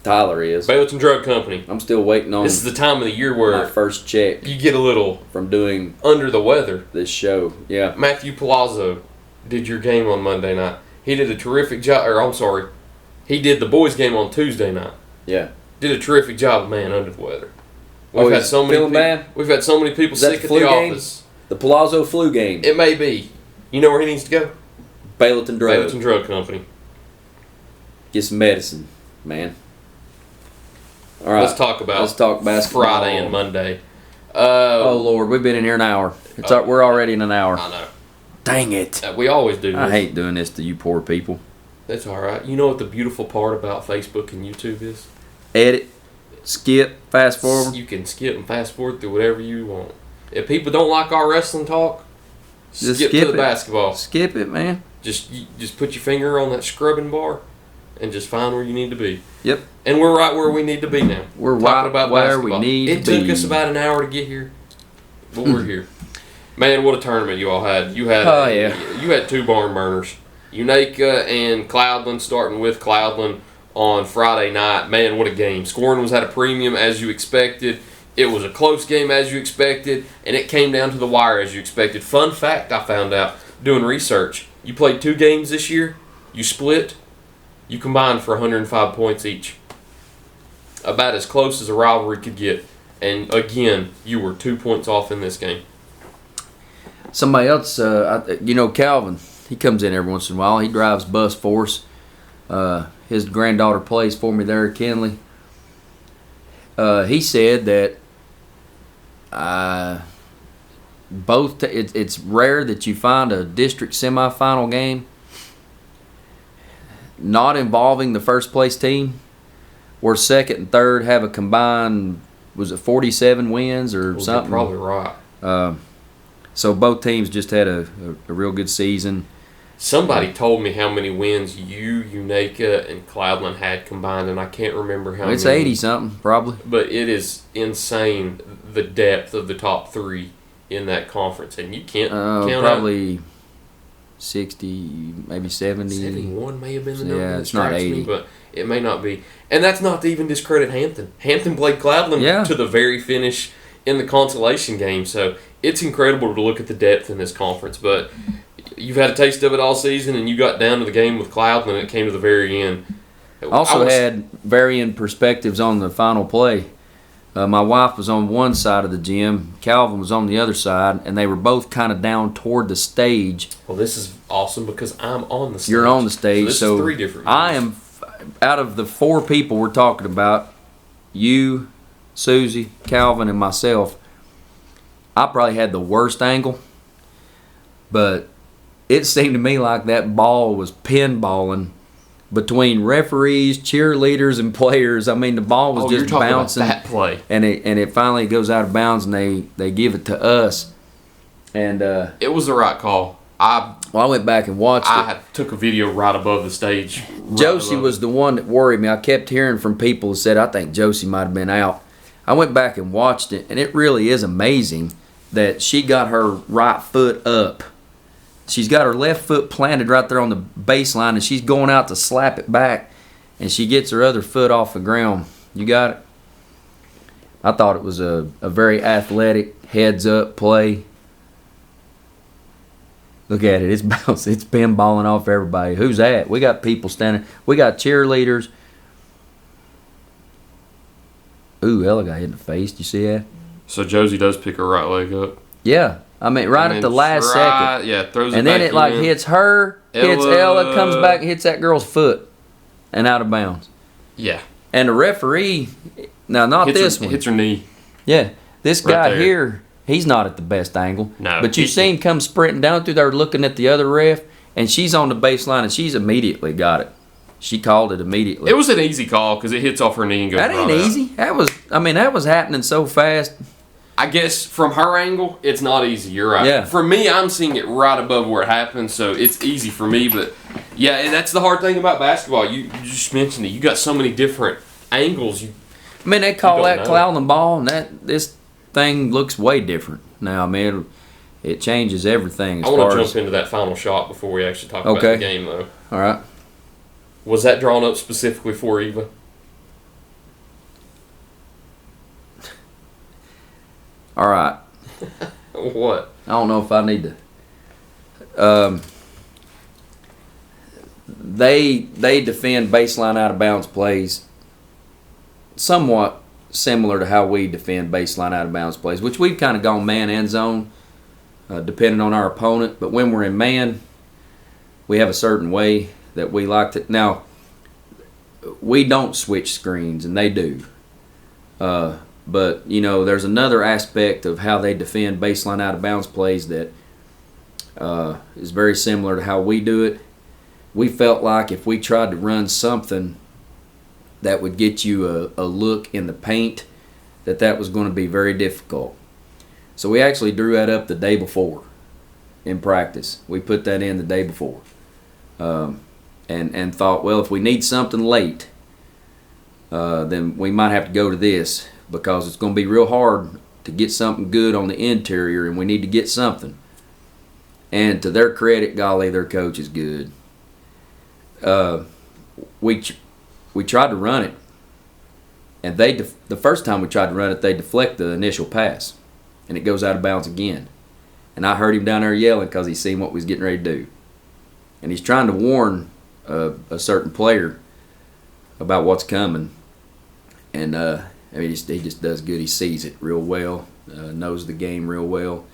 Speaker 3: Tyler is.
Speaker 1: Baileyton Drug Company.
Speaker 3: I'm still waiting on
Speaker 1: This is the time of the year
Speaker 3: my
Speaker 1: where
Speaker 3: first check
Speaker 1: you get a little
Speaker 3: from doing
Speaker 1: under the weather.
Speaker 3: this show. Yeah.
Speaker 1: Matthew Palazzo did your game on Monday night. He did a terrific job. Or I'm sorry, he did the boys' game on Tuesday night.
Speaker 3: Yeah.
Speaker 1: Did a terrific job, man, under the weather.
Speaker 3: Oh, he's feeling bad?
Speaker 1: We've had so many people
Speaker 3: Is that
Speaker 1: sick
Speaker 3: the
Speaker 1: at the
Speaker 3: flu game?
Speaker 1: office.
Speaker 3: The Palazzo flu game.
Speaker 1: It may be. You know where he needs to go?
Speaker 3: Baileyton Drug.
Speaker 1: Baileyton Drug Company.
Speaker 3: Get some medicine, man. All right.
Speaker 1: Let's talk
Speaker 3: basketball.
Speaker 1: Friday and Monday.
Speaker 3: Oh Lord, we've been in here an hour. We're already in an hour.
Speaker 1: I know.
Speaker 3: Dang it!
Speaker 1: We always do this.
Speaker 3: I hate doing this to you poor people.
Speaker 1: That's all right. You know what the beautiful part about Facebook and YouTube is?
Speaker 3: Edit, skip, fast forward.
Speaker 1: You can skip and fast forward through whatever you want. If people don't like our wrestling talk,
Speaker 3: Just
Speaker 1: skip to the basketball.
Speaker 3: Skip it, man.
Speaker 1: Just put your finger on that scrubbing bar and just find where you need to be.
Speaker 3: Yep.
Speaker 1: And we're right where we need to be now.
Speaker 3: We're
Speaker 1: talking
Speaker 3: right
Speaker 1: about
Speaker 3: where
Speaker 1: basketball.
Speaker 3: we need
Speaker 1: It
Speaker 3: to
Speaker 1: took
Speaker 3: be.
Speaker 1: us about an hour to get here, but we're here. Man, what a tournament you all had. You had you had two barn burners. Unaka and Cloudland, starting with Cloudland on Friday night. Man, what a game. Scoring was at a premium as you expected. It was a close game as you expected, and it came down to the wire as you expected. Fun fact I found out doing research. You played 2 games this year. You split. You combined for 105 points each. About as close as a rivalry could get. And again, you were 2 points off in this game.
Speaker 3: Somebody else, Calvin, he comes in every once in a while. He drives bus for us. His granddaughter plays for me there at Kinley. He said that it's rare that you find a district semifinal game not involving the first place team, where second and third have a combined, was it 47 wins or something?
Speaker 1: You're probably right.
Speaker 3: So both teams just had a real good season.
Speaker 1: Somebody told me how many wins Unaka, and Cloudland had combined, and I can't remember how many.
Speaker 3: It's 80-something, probably.
Speaker 1: But it is insane, the depth of the top 3 in that conference, and you can't count
Speaker 3: probably 60, maybe 70.
Speaker 1: 71 may have been the number.
Speaker 3: Yeah,
Speaker 1: that
Speaker 3: it's not
Speaker 1: strikes
Speaker 3: 80.
Speaker 1: me, but it may not be. And that's not to even discredit Hampton. Hampton played Cloudland to the very finish in the consolation game, so it's incredible to look at the depth in this conference. But you've had a taste of it all season, and you got down to the game with Cloudland, and it came to the very end.
Speaker 3: Also had varying perspectives on the final play. My wife was on one side of the gym, Calvin was on the other side, and they were both kind of down toward the stage.
Speaker 1: Well, this is awesome because I'm on the stage.
Speaker 3: You're on the stage,
Speaker 1: so this is 3 different
Speaker 3: I am, out of the 4 people we're talking about, you, Susie, Calvin, and myself, I probably had the worst angle, but it seemed to me like that ball was pinballing between referees, cheerleaders, and players. I mean, the ball was just bouncing.
Speaker 1: About that play.
Speaker 3: And it finally goes out of bounds, and they give it to us. And
Speaker 1: it was the right call. I
Speaker 3: went back and watched it.
Speaker 1: I took a video right above the stage.
Speaker 3: Josie was the one that worried me. I kept hearing from people who said, I think Josie might have been out. I went back and watched it, and it really is amazing that she got her right foot up. She's got her left foot planted right there on the baseline, and she's going out to slap it back, and she gets her other foot off the ground. You got it? I thought it was a very athletic, heads-up play. Look at it. It's bouncing. It's pinballing off everybody. Who's that? We got people standing. We got cheerleaders. Ooh, Ella got hit in the face. Did you see that?
Speaker 1: So Josie does pick her right leg up.
Speaker 3: Yeah. I mean, right at the last second.
Speaker 1: Yeah, throws it
Speaker 3: and then
Speaker 1: back
Speaker 3: it like
Speaker 1: in.
Speaker 3: hits her, hits Ella, comes back, hits that girl's foot, and out of bounds.
Speaker 1: Yeah.
Speaker 3: And the referee, now not this one.
Speaker 1: Hits her knee.
Speaker 3: Yeah. This
Speaker 1: Right
Speaker 3: guy
Speaker 1: there.
Speaker 3: here, he's not at the best angle.
Speaker 1: No.
Speaker 3: But you see him come sprinting down through there looking at the other ref, and she's on the baseline, and she's immediately got it. She called it immediately.
Speaker 1: It was an easy call because it hits off her knee and goes
Speaker 3: That ain't
Speaker 1: right out.
Speaker 3: easy. That was happening so fast.
Speaker 1: I guess from her angle, it's not easy. You're right.
Speaker 3: Yeah.
Speaker 1: For me, I'm seeing it right above where it happened, so it's easy for me. But yeah, and that's the hard thing about basketball. You just mentioned it. You got so many different angles.
Speaker 3: I mean, they call
Speaker 1: don't
Speaker 3: that
Speaker 1: know.
Speaker 3: clouding ball, and this thing looks way different now. I mean, it changes everything.
Speaker 1: I want to jump into that final shot before we actually talk about the game, though.
Speaker 3: All right.
Speaker 1: Was that drawn up specifically for Eva?
Speaker 3: All right.
Speaker 1: What?
Speaker 3: I don't know if I need to. They defend baseline out of bounds plays somewhat similar to how we defend baseline out of bounds plays, which we've kind of gone man and zone depending on our opponent. But when we're in man, we have a certain way that we like to. Now, we don't switch screens, and they do. But, you know, there's another aspect of how they defend baseline out of bounds plays that is very similar to how we do it. We felt like if we tried to run something that would get you a look in the paint, that was going to be very difficult. So we actually drew that up the day before in practice. We put that in the day before. And thought, well, if we need something late, then we might have to go to this, because it's going to be real hard to get something good on the interior, and we need to get something. And to their credit, golly, their coach is good. We tried to run it, and the first time we tried to run it, they deflect the initial pass, and it goes out of bounds again. And I heard him down there yelling because he's seen what we was getting ready to do. And he's trying to warn a certain player about what's coming. And he just does good. He sees it real well, knows the game real well.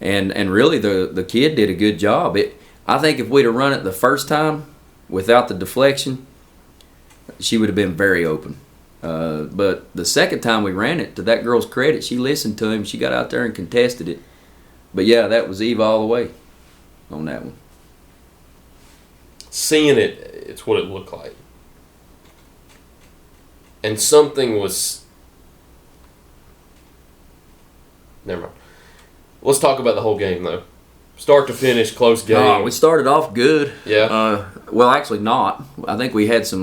Speaker 3: And really, the kid did a good job. I think if we'd have run it the first time without the deflection, she would have been very open. But the second time we ran it, to that girl's credit, she listened to him. She got out there and contested it. But yeah, that was Eva all the way on that one.
Speaker 1: Seeing it, it's what it looked like. And something was... Never mind. Let's talk about the whole game, though. Start to finish, close game.
Speaker 3: We started off good.
Speaker 1: Yeah.
Speaker 3: Well, actually not. I think we had some,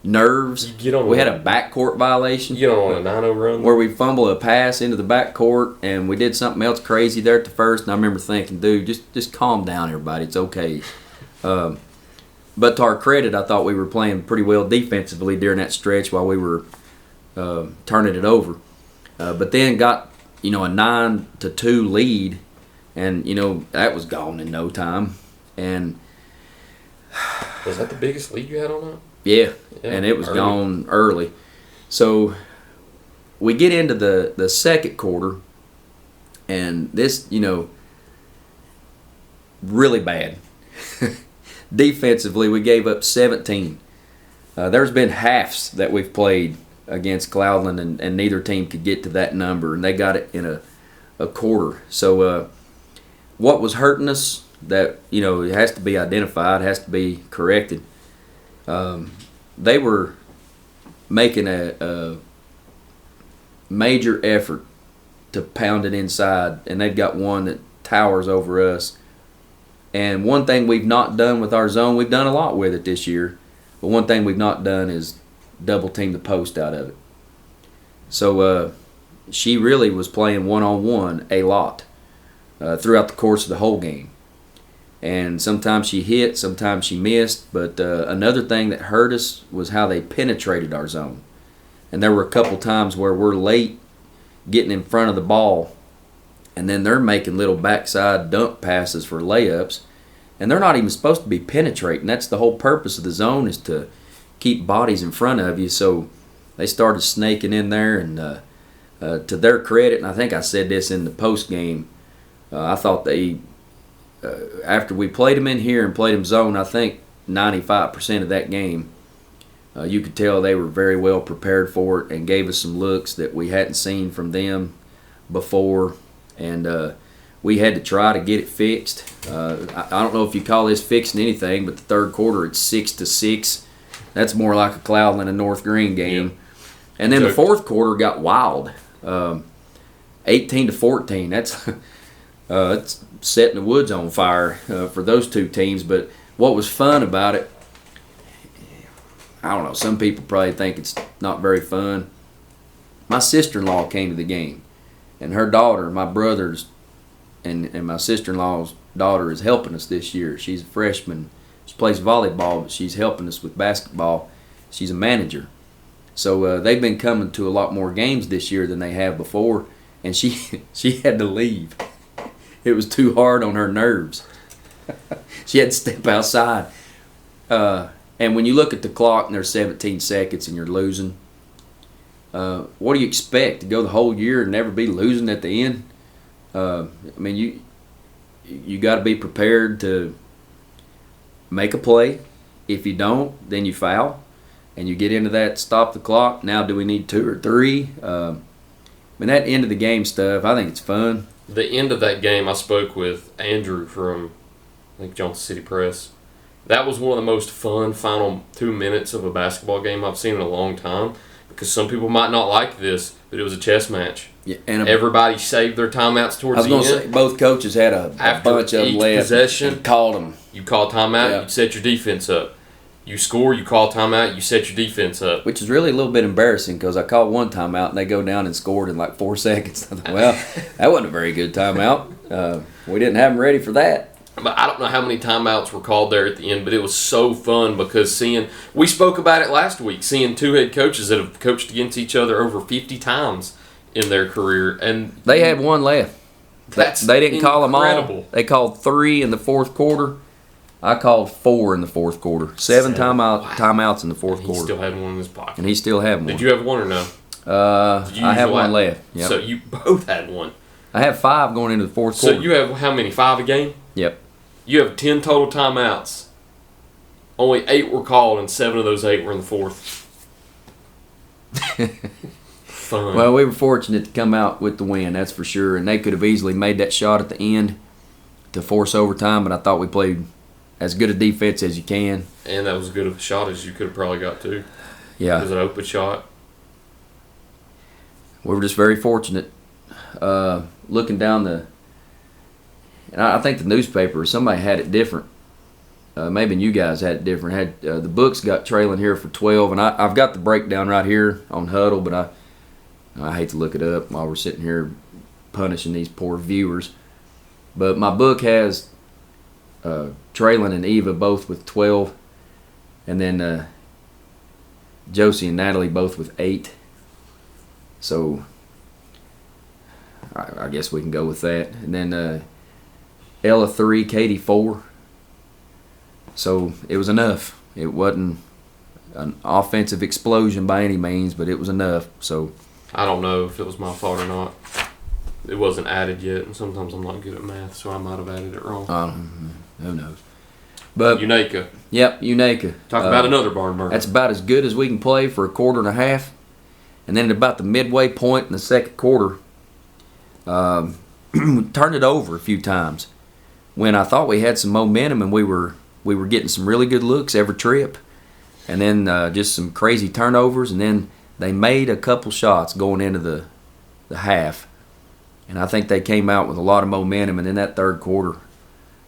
Speaker 3: nerves. We had a backcourt violation.
Speaker 1: You get on a 9-0 run?
Speaker 3: Where we fumbled a pass into the backcourt, and we did something else crazy there at the first, and I remember thinking, dude, just calm down, everybody. It's okay. But to our credit, I thought we were playing pretty well defensively during that stretch while we were turning it over. But then got, a 9-2 lead, and, that was gone in no time. And
Speaker 1: was that the biggest lead you had on that?
Speaker 3: Yeah, and it was gone early. So we get into the second quarter, and this, really bad. Defensively, we gave up 17. There's been halves that we've played against Cloudland, and neither team could get to that number, and they got it in a quarter. So what was hurting us, that, it has to be identified, has to be corrected. They were making a major effort to pound it inside, and they've got one that towers over us. And one thing we've not done with our zone, we've done a lot with it this year, but one thing we've not done is double team the post out of it. So she really was playing one-on-one a lot throughout the course of the whole game. And sometimes she hit, sometimes she missed. But another thing that hurt us was how they penetrated our zone. And there were a couple times where we're late getting in front of the ball, and then they're making little backside dunk passes for layups, and they're not even supposed to be penetrating. That's the whole purpose of the zone, is to keep bodies in front of you. So they started snaking in there, and to their credit, and I think I said this in the post game, I thought they... after we played them in here and played them zone, I think 95% of that game, you could tell they were very well prepared for it and gave us some looks that we hadn't seen from them before. And we had to try to get it fixed. I don't know if you call this fixing anything, but the third quarter it's 6-6. That's more like a Cloudland and North Green game. Yeah. And then the fourth quarter got wild, 18-14. That's it's setting the woods on fire for those two teams. But what was fun about it, I don't know, some people probably think it's not very fun. My sister-in-law came to the game, and her daughter, my brother's, and my sister-in-law's daughter is helping us this year. She's a freshman. She plays volleyball, but she's helping us with basketball. She's a manager. So they've been coming to a lot more games this year than they have before. and she had to leave. It was too hard on her nerves. She had to step outside. And when you look at the clock and there's 17 seconds and you're losing, what do you expect? To go the whole year and never be losing at the end? I mean, you got to be prepared to make a play. If you don't, then you foul. And you get into that stop the clock. Now do we need 2 or 3? I mean, that end of the game stuff, I think it's fun.
Speaker 1: The end of that game, I spoke with Andrew from, I think, Johnson City Press. That was one of the most fun final 2 minutes of a basketball game I've seen in a long time, because some people might not like this, but it was a chess match.
Speaker 3: Yeah, and
Speaker 1: everybody saved their timeouts towards the end.
Speaker 3: I was going to say, both coaches had a bunch of them left.
Speaker 1: Possession,
Speaker 3: called them.
Speaker 1: You call timeout,
Speaker 3: Yeah.
Speaker 1: you set your defense up. You score, you call timeout, you set your defense up.
Speaker 3: Which is really a little bit embarrassing, because I called one timeout and they go down and scored in like 4 seconds. I thought, well, that wasn't a very good timeout. We didn't have them ready for that.
Speaker 1: But I don't know how many timeouts were called there at the end, but it was so fun because we spoke about it last week, seeing 2 head coaches that have coached against each other over 50 times in their career. And
Speaker 3: they had one left. They didn't call them all. They called 3 in the fourth quarter. I called 4 in the fourth quarter. 7 timeouts in the fourth quarter.
Speaker 1: He still had one in his pocket.
Speaker 3: And he still had one.
Speaker 1: Did you have one or no?
Speaker 3: I have one left. Yep.
Speaker 1: So you both had one.
Speaker 3: I have 5 going into the fourth quarter.
Speaker 1: So you have how many? 5 a game?
Speaker 3: Yep.
Speaker 1: You have 10 total timeouts. Only 8 were called, and 7 of those 8 were in the fourth. Fun.
Speaker 3: Well, we were fortunate to come out with the win, that's for sure. And they could have easily made that shot at the end to force overtime, but I thought we played as good a defense as you can.
Speaker 1: And that was as good of a shot as you could have probably got, too.
Speaker 3: Yeah.
Speaker 1: It was an open shot.
Speaker 3: We were just very fortunate. Looking down and I think the newspaper, somebody had it different. Maybe you guys had it different. The books got trailing here for 12, and I've got the breakdown right here on Huddle, but I hate to look it up while we're sitting here punishing these poor viewers. But my book has Traylon and Eva both with 12, and then Josie and Natalie both with 8. So I guess we can go with that. And then Ella 3, Katie 4. So it was enough. It wasn't an offensive explosion by any means, but it was enough. So
Speaker 1: I don't know if it was my fault or not. It wasn't added yet, and sometimes I'm not good at math, so I might have added it wrong.
Speaker 3: Who knows? But
Speaker 1: Unaka.
Speaker 3: Yep, Unaka.
Speaker 1: Talk about another barn burner.
Speaker 3: That's about as good as we can play for a quarter and a half. And then at about the midway point in the second quarter, turned it over a few times when I thought we had some momentum and we were getting some really good looks every trip, and then just some crazy turnovers, and then they made a couple shots going into the half, and I think they came out with a lot of momentum, and then that third quarter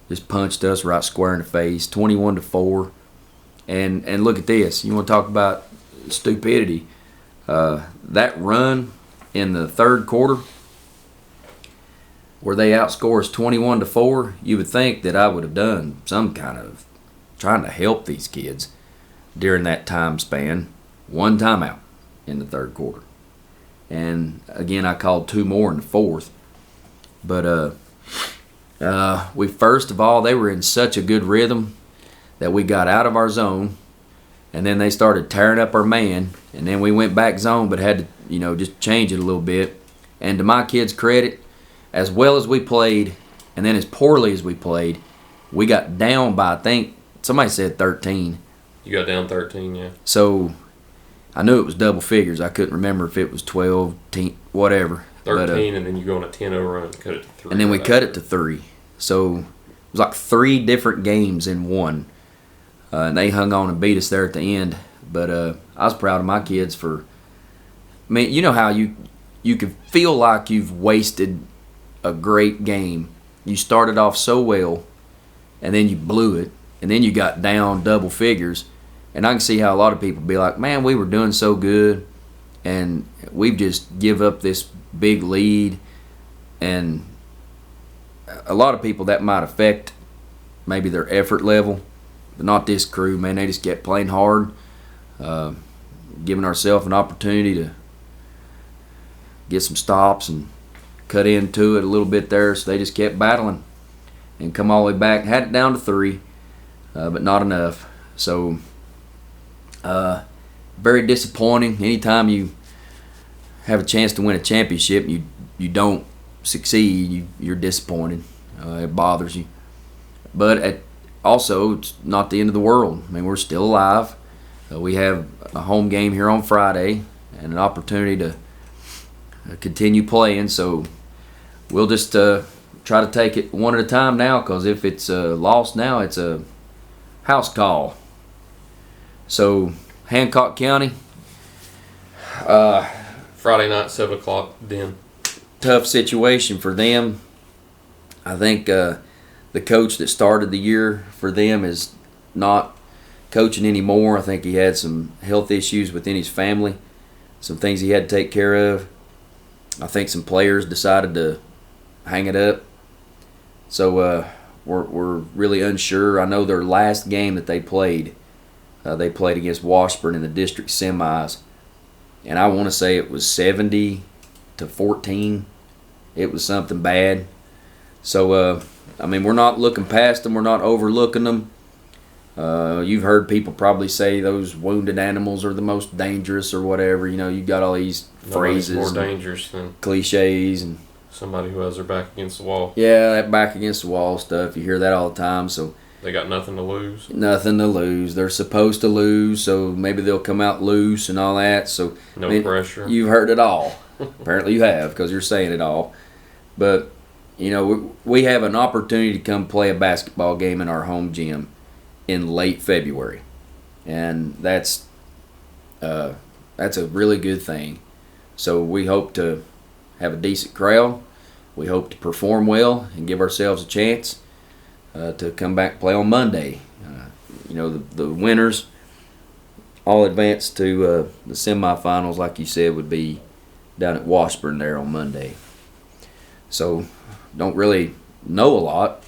Speaker 3: just punched us right square in the face, 21-4, and look at this. You want to talk about stupidity? That run in the third quarter, where they outscore us 21-4, you would think that I would have done some kind of trying to help these kids during that time span. 1 timeout in the third quarter. And again, I called 2 more in the fourth. But we first of all, they were in such a good rhythm that we got out of our zone, and then they started tearing up our man, and then we went back zone, but had to, just change it a little bit. And to my kids' credit, as well as we played, and then as poorly as we played, we got down by, I think, somebody said 13.
Speaker 1: You got down 13, yeah.
Speaker 3: So I knew it was double figures. I couldn't remember if it was 12, 10, whatever.
Speaker 1: 13, and then you go on a 10-0 run and cut it to 3.
Speaker 3: And then we cut it to 3. So it was like 3 different games in one. And they hung on and beat us there at the end. But I was proud of my kids for, I mean, you know how you can feel like you've wasted a great game. You started off so well, and then you blew it, and then you got down double figures. And I can see how a lot of people be like, man, we were doing so good, and we've just give up this big lead. And a lot of people, that might affect maybe their effort level, but not this crew, man. They just kept playing hard, giving ourselves an opportunity to get some stops and cut into it a little bit there, so they just kept battling and come all the way back. Had it down to 3, but not enough. So very disappointing. Anytime you have a chance to win a championship, you don't succeed, you're disappointed. It bothers you. But also, it's not the end of the world. I mean, we're still alive. We have a home game here on Friday and an opportunity to continue playing. So we'll just try to take it one at a time now, because if it's lost now, it's a house call. So Hancock County.
Speaker 1: Friday night, 7 o'clock, Den.
Speaker 3: Tough situation for them. I think the coach that started the year for them is not coaching anymore. I think he had some health issues within his family, some things he had to take care of. I think some players decided to hang it up. So we're really unsure. I know their last game that they played against Washburn in the district semis, and I want to say it was 70-14. It was something bad. So, I mean, we're not looking past them. We're not overlooking them. You've heard people probably say those wounded animals are the most dangerous or whatever. You know, you've got all these phrases.
Speaker 1: Nobody's more dangerous than
Speaker 3: cliches and
Speaker 1: somebody who has their back against the wall.
Speaker 3: Yeah, that back against the wall stuff. You hear that all the time. So
Speaker 1: they got nothing to lose.
Speaker 3: Nothing to lose. They're supposed to lose, so maybe they'll come out loose and all that. So
Speaker 1: no pressure.
Speaker 3: You've heard it all. Apparently you have, because you're saying it all. But you know, we have an opportunity to come play a basketball game in our home gym in late February, and that's a really good thing. So we hope to have a decent crowd. We hope to perform well and give ourselves a chance to come back and play on Monday. You know, the winners all advance to the semifinals, like you said, would be down at Washburn there on Monday. So don't really know a lot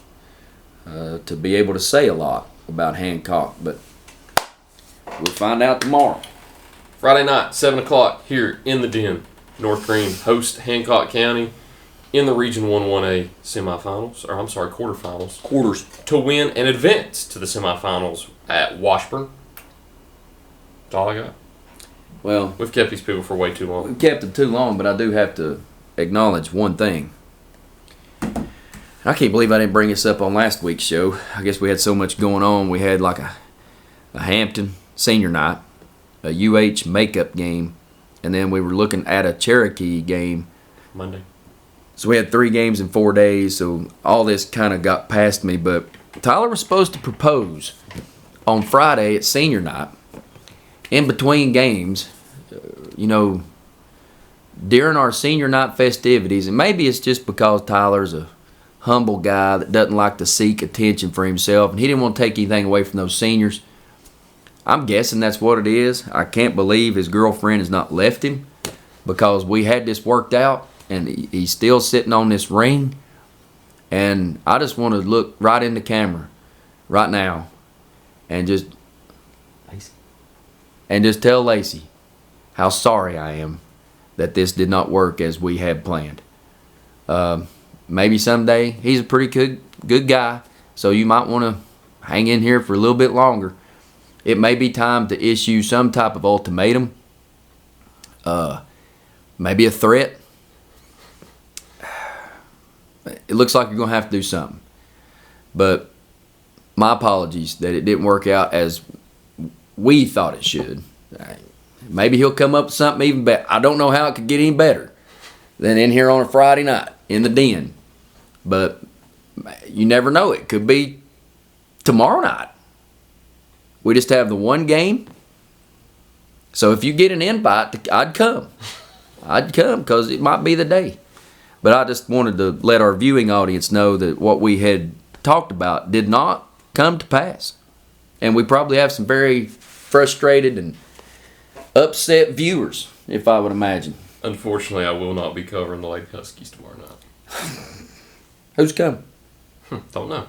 Speaker 3: to be able to say a lot about Hancock, but we'll find out tomorrow.
Speaker 1: Friday night, 7 o'clock, here in the Den. North Green host Hancock County in the Region 1-1A quarterfinals.
Speaker 3: Quarters.
Speaker 1: To win and advance to the semifinals at Washburn. That's all I got.
Speaker 3: Well,
Speaker 1: we've kept these people for way too long.
Speaker 3: We've kept them too long, but I do have to acknowledge one thing. I can't believe I didn't bring this up on last week's show. I guess we had so much going on. We had like a Hampton senior night, a UH makeup game, and then we were looking at a Cherokee game
Speaker 1: Monday.
Speaker 3: So we had 3 games in 4 days, so all this kind of got past me. But Tyler was supposed to propose on Friday at senior night, in between games, you know, during our senior night festivities. And maybe it's just because Tyler's a humble guy that doesn't like to seek attention for himself, and he didn't want to take anything away from those seniors. I'm guessing that's what it is. I can't believe his girlfriend has not left him, because we had this worked out, and he's still sitting on this ring. And I just want to look right in the camera right now and just tell Lacey how sorry I am that this did not work as we had planned. Maybe someday. He's a pretty good guy, so you might want to hang in here for a little bit longer. It may be time to issue some type of ultimatum, maybe a threat. It looks like you're going to have to do something. But my apologies that it didn't work out as we thought it should. Maybe he'll come up with something even better. I don't know how it could get any better than in here on a Friday night in the Den. But you never know. It could be tomorrow night. We just have the one game. So if you get an invite, I'd come. I'd come, because it might be the day. But I just wanted to let our viewing audience know that what we had talked about did not come to pass. And we probably have some very frustrated and upset viewers, if I would imagine.
Speaker 1: Unfortunately, I will not be covering the Lady Huskies tomorrow night.
Speaker 3: Who's coming?
Speaker 1: Don't know.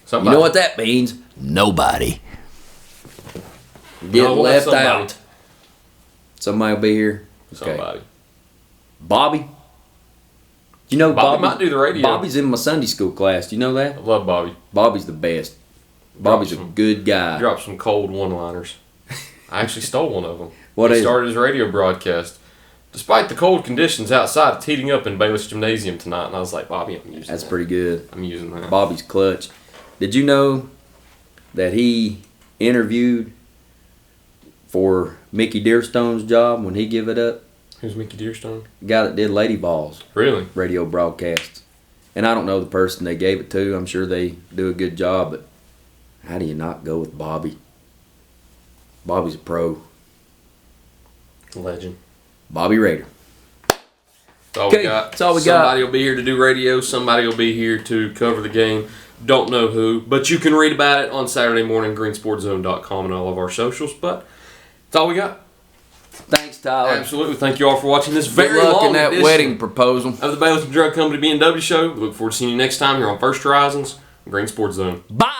Speaker 3: Somebody. You know what that means? Nobody. Get left out. Somebody will be here.
Speaker 1: Somebody.
Speaker 3: Bobby? You know,
Speaker 1: Bobby might do the radio.
Speaker 3: Bobby's in my Sunday school class. Do you know that?
Speaker 1: I love Bobby.
Speaker 3: Bobby's the best. Bobby's a
Speaker 1: some-
Speaker 3: good guy.
Speaker 1: Drop some cold one-liners. I actually stole one of them.
Speaker 3: What
Speaker 1: he
Speaker 3: is it?
Speaker 1: started his radio broadcast. Despite the cold conditions outside, it's heating up in Bayless Gymnasium tonight. And I was like, Bobby, I'm using
Speaker 3: That's
Speaker 1: that.
Speaker 3: pretty good.
Speaker 1: I'm using that.
Speaker 3: Bobby's clutch. Did you know that he interviewed for Mickey Dearstone's job when he give it up?
Speaker 1: Who's Mickey Dearstone?
Speaker 3: The guy that did Lady Balls
Speaker 1: Really?
Speaker 3: radio broadcasts. And I don't know the person they gave it to. I'm sure they do a good job, but how do you not go with Bobby? Bobby's a pro.
Speaker 1: Legend.
Speaker 3: Bobby Raider.
Speaker 1: That's all
Speaker 3: Okay,
Speaker 1: we got.
Speaker 3: that's all we got.
Speaker 1: Somebody will be here to do radio. Somebody will be here to cover the game. Don't know who, but you can read about it on Saturday morning, greensportzone.com and all of our socials. But that's all we got.
Speaker 3: Thanks, Tyler.
Speaker 1: Absolutely. Thank you all for watching this
Speaker 3: Good
Speaker 1: very
Speaker 3: luck
Speaker 1: long
Speaker 3: in that
Speaker 1: edition
Speaker 3: wedding proposal.
Speaker 1: of the Baileyton Drug Company BNW show. We look forward to seeing you next time here on First Horizons, Green Sports Zone.
Speaker 3: Bye.